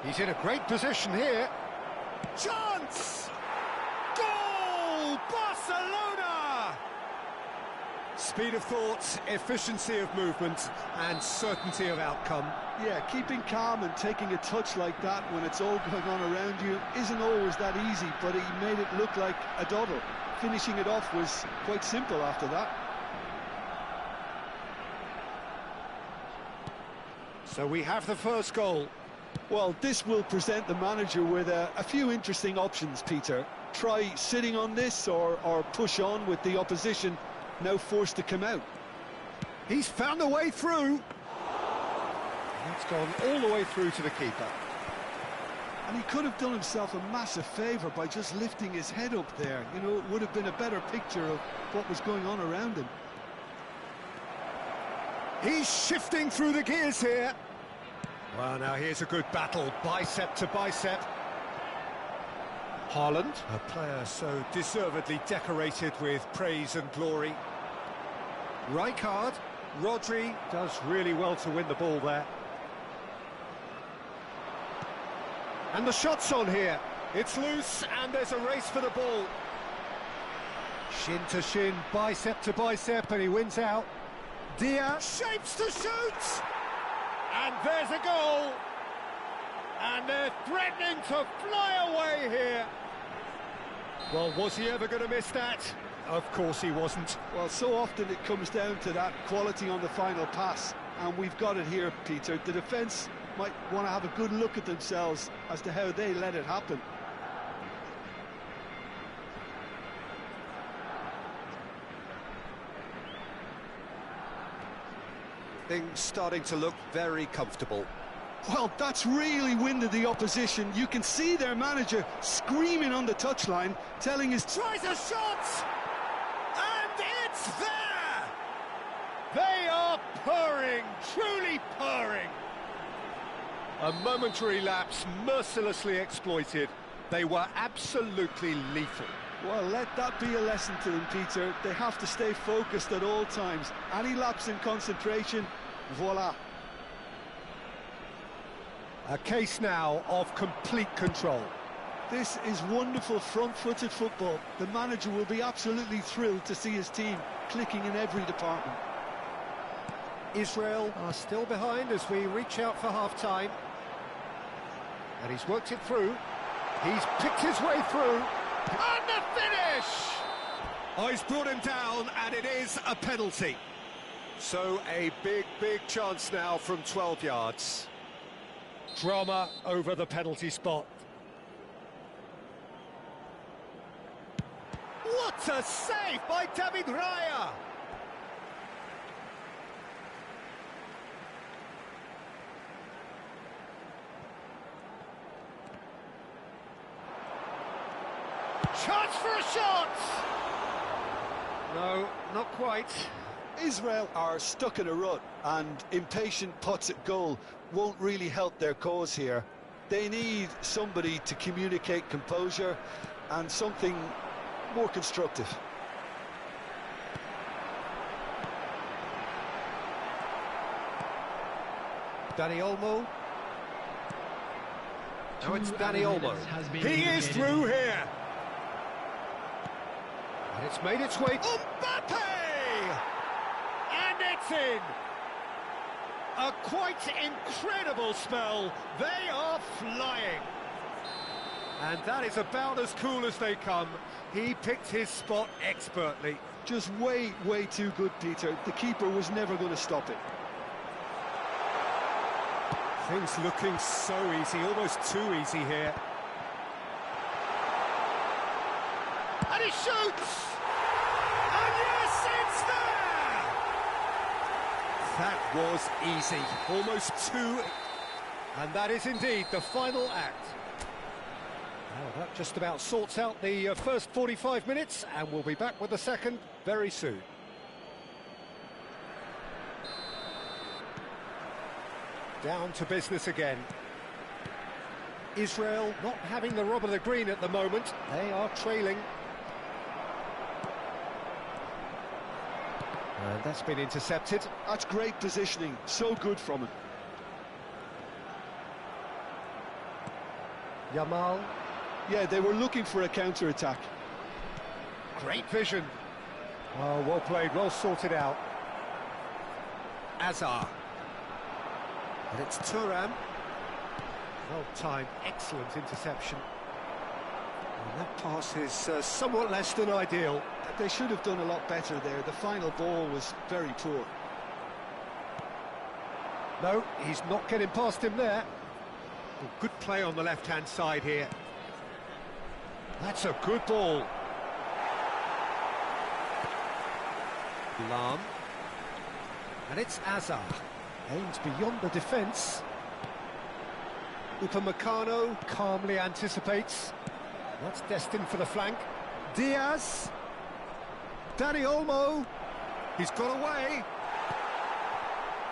He's in a great position here. Chance! Goal! Barcelona! Speed of thought, efficiency of movement, and certainty of outcome. Yeah, keeping calm and taking a touch like that when it's all going on around you isn't always that easy, but he made it look like a doddle. Finishing it off was quite simple after that. So we have the first goal. Well, this will present the manager with a few interesting options, Peter. Try sitting on this or push on with the opposition now forced to come out. He's found a way through. It's gone all the way through to the keeper. And he could have done himself a massive favour by just lifting his head up there. You know, it would have been a better picture of what was going on around him. He's shifting through the gears here. Well, now here's a good battle, bicep to bicep. Haaland, a player so deservedly decorated with praise and glory. Rijkaard, Rodri does really well to win the ball there. And the shot's on here. It's loose and there's a race for the ball. Shin to shin, bicep to bicep, and he wins out. Diaz shapes to shoot! And there's a goal! And they're threatening to fly away here. Well, was he ever going to miss that? Of course he wasn't. Well, so often it comes down to that quality on the final pass, and we've got it here, Peter. The defence might want to have a good look at themselves as to how they let it happen. Things starting to look very comfortable. Well, that's really winded the opposition. You can see their manager screaming on the touchline, telling his... Tries a shot! And it's there! They are purring, truly purring. A momentary lapse mercilessly exploited. They were absolutely lethal. Well, let that be a lesson to them, Peter. They have to stay focused at all times. Any lapse in concentration, voila. A case now of complete control. This is wonderful front-footed football. The manager will be absolutely thrilled to see his team clicking in every department. Israel are still behind as we reach out for half-time. And he's worked it through. He's picked his way through. And the finish! Oh, he's brought him down, and it is a penalty. So a big chance now from 12 yards. Drama over the penalty spot. What a save by David Raya! Chance for a shot! No, not quite. Israel are stuck in a rut, and impatient putts at goal won't really help their cause here. They need somebody to communicate composure and something more constructive. Dani Olmo. Now it's Dani Olmo. He is through here. And it's made its way. Mbappe! And it's in. A quite incredible spell. They are flying. And that is about as cool as they come. He picked his spot expertly. Just way too good, Peter. The keeper was never going to stop it. Things looking so easy, almost too easy here. And he shoots! And yes, it's there! That was easy, almost too... And that is indeed the final act. Now that just about sorts out the first 45 minutes, and we'll be back with the second very soon. Down to business again. Israel not having the rub of the green at the moment. They are trailing. And that's been intercepted. That's great positioning, so good from him. Yamal. Yeah, they were looking for a counter-attack. Great vision. Oh, well played, well sorted out. Azar. And it's Thuram. Well timed, excellent interception. And that pass is somewhat less than ideal. They should have done a lot better there. The final ball was very poor. No, he's not getting past him there. Well, good play on the left-hand side here. That's a good ball. Lam. And it's Azar. Aims beyond the defence. Upamecano calmly anticipates. That's destined for the flank. Diaz. Dani Olmo. He's got away.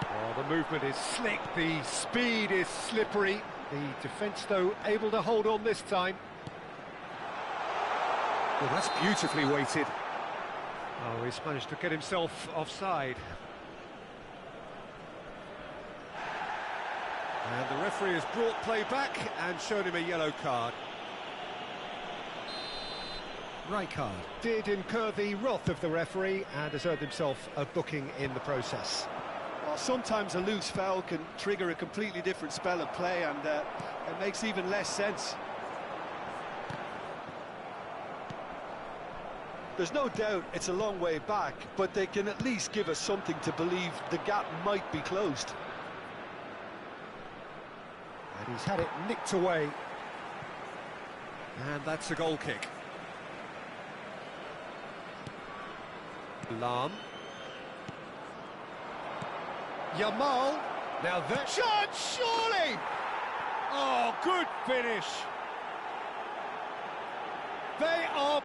Oh, the movement is slick. The speed is slippery. The defence, though, able to hold on this time. Well, that's beautifully weighted. Oh, he's managed to get himself offside. And the referee has brought play back and shown him a yellow card. Rijkaard did incur the wrath of the referee and has earned himself a booking in the process. Well, sometimes a loose foul can trigger a completely different spell of play, and it makes even less sense. There's no doubt it's a long way back, but they can at least give us something to believe the gap might be closed. And he's had it nicked away. And that's a goal kick. Lam. Yamal. Now that shot, surely! Oh, good finish. They are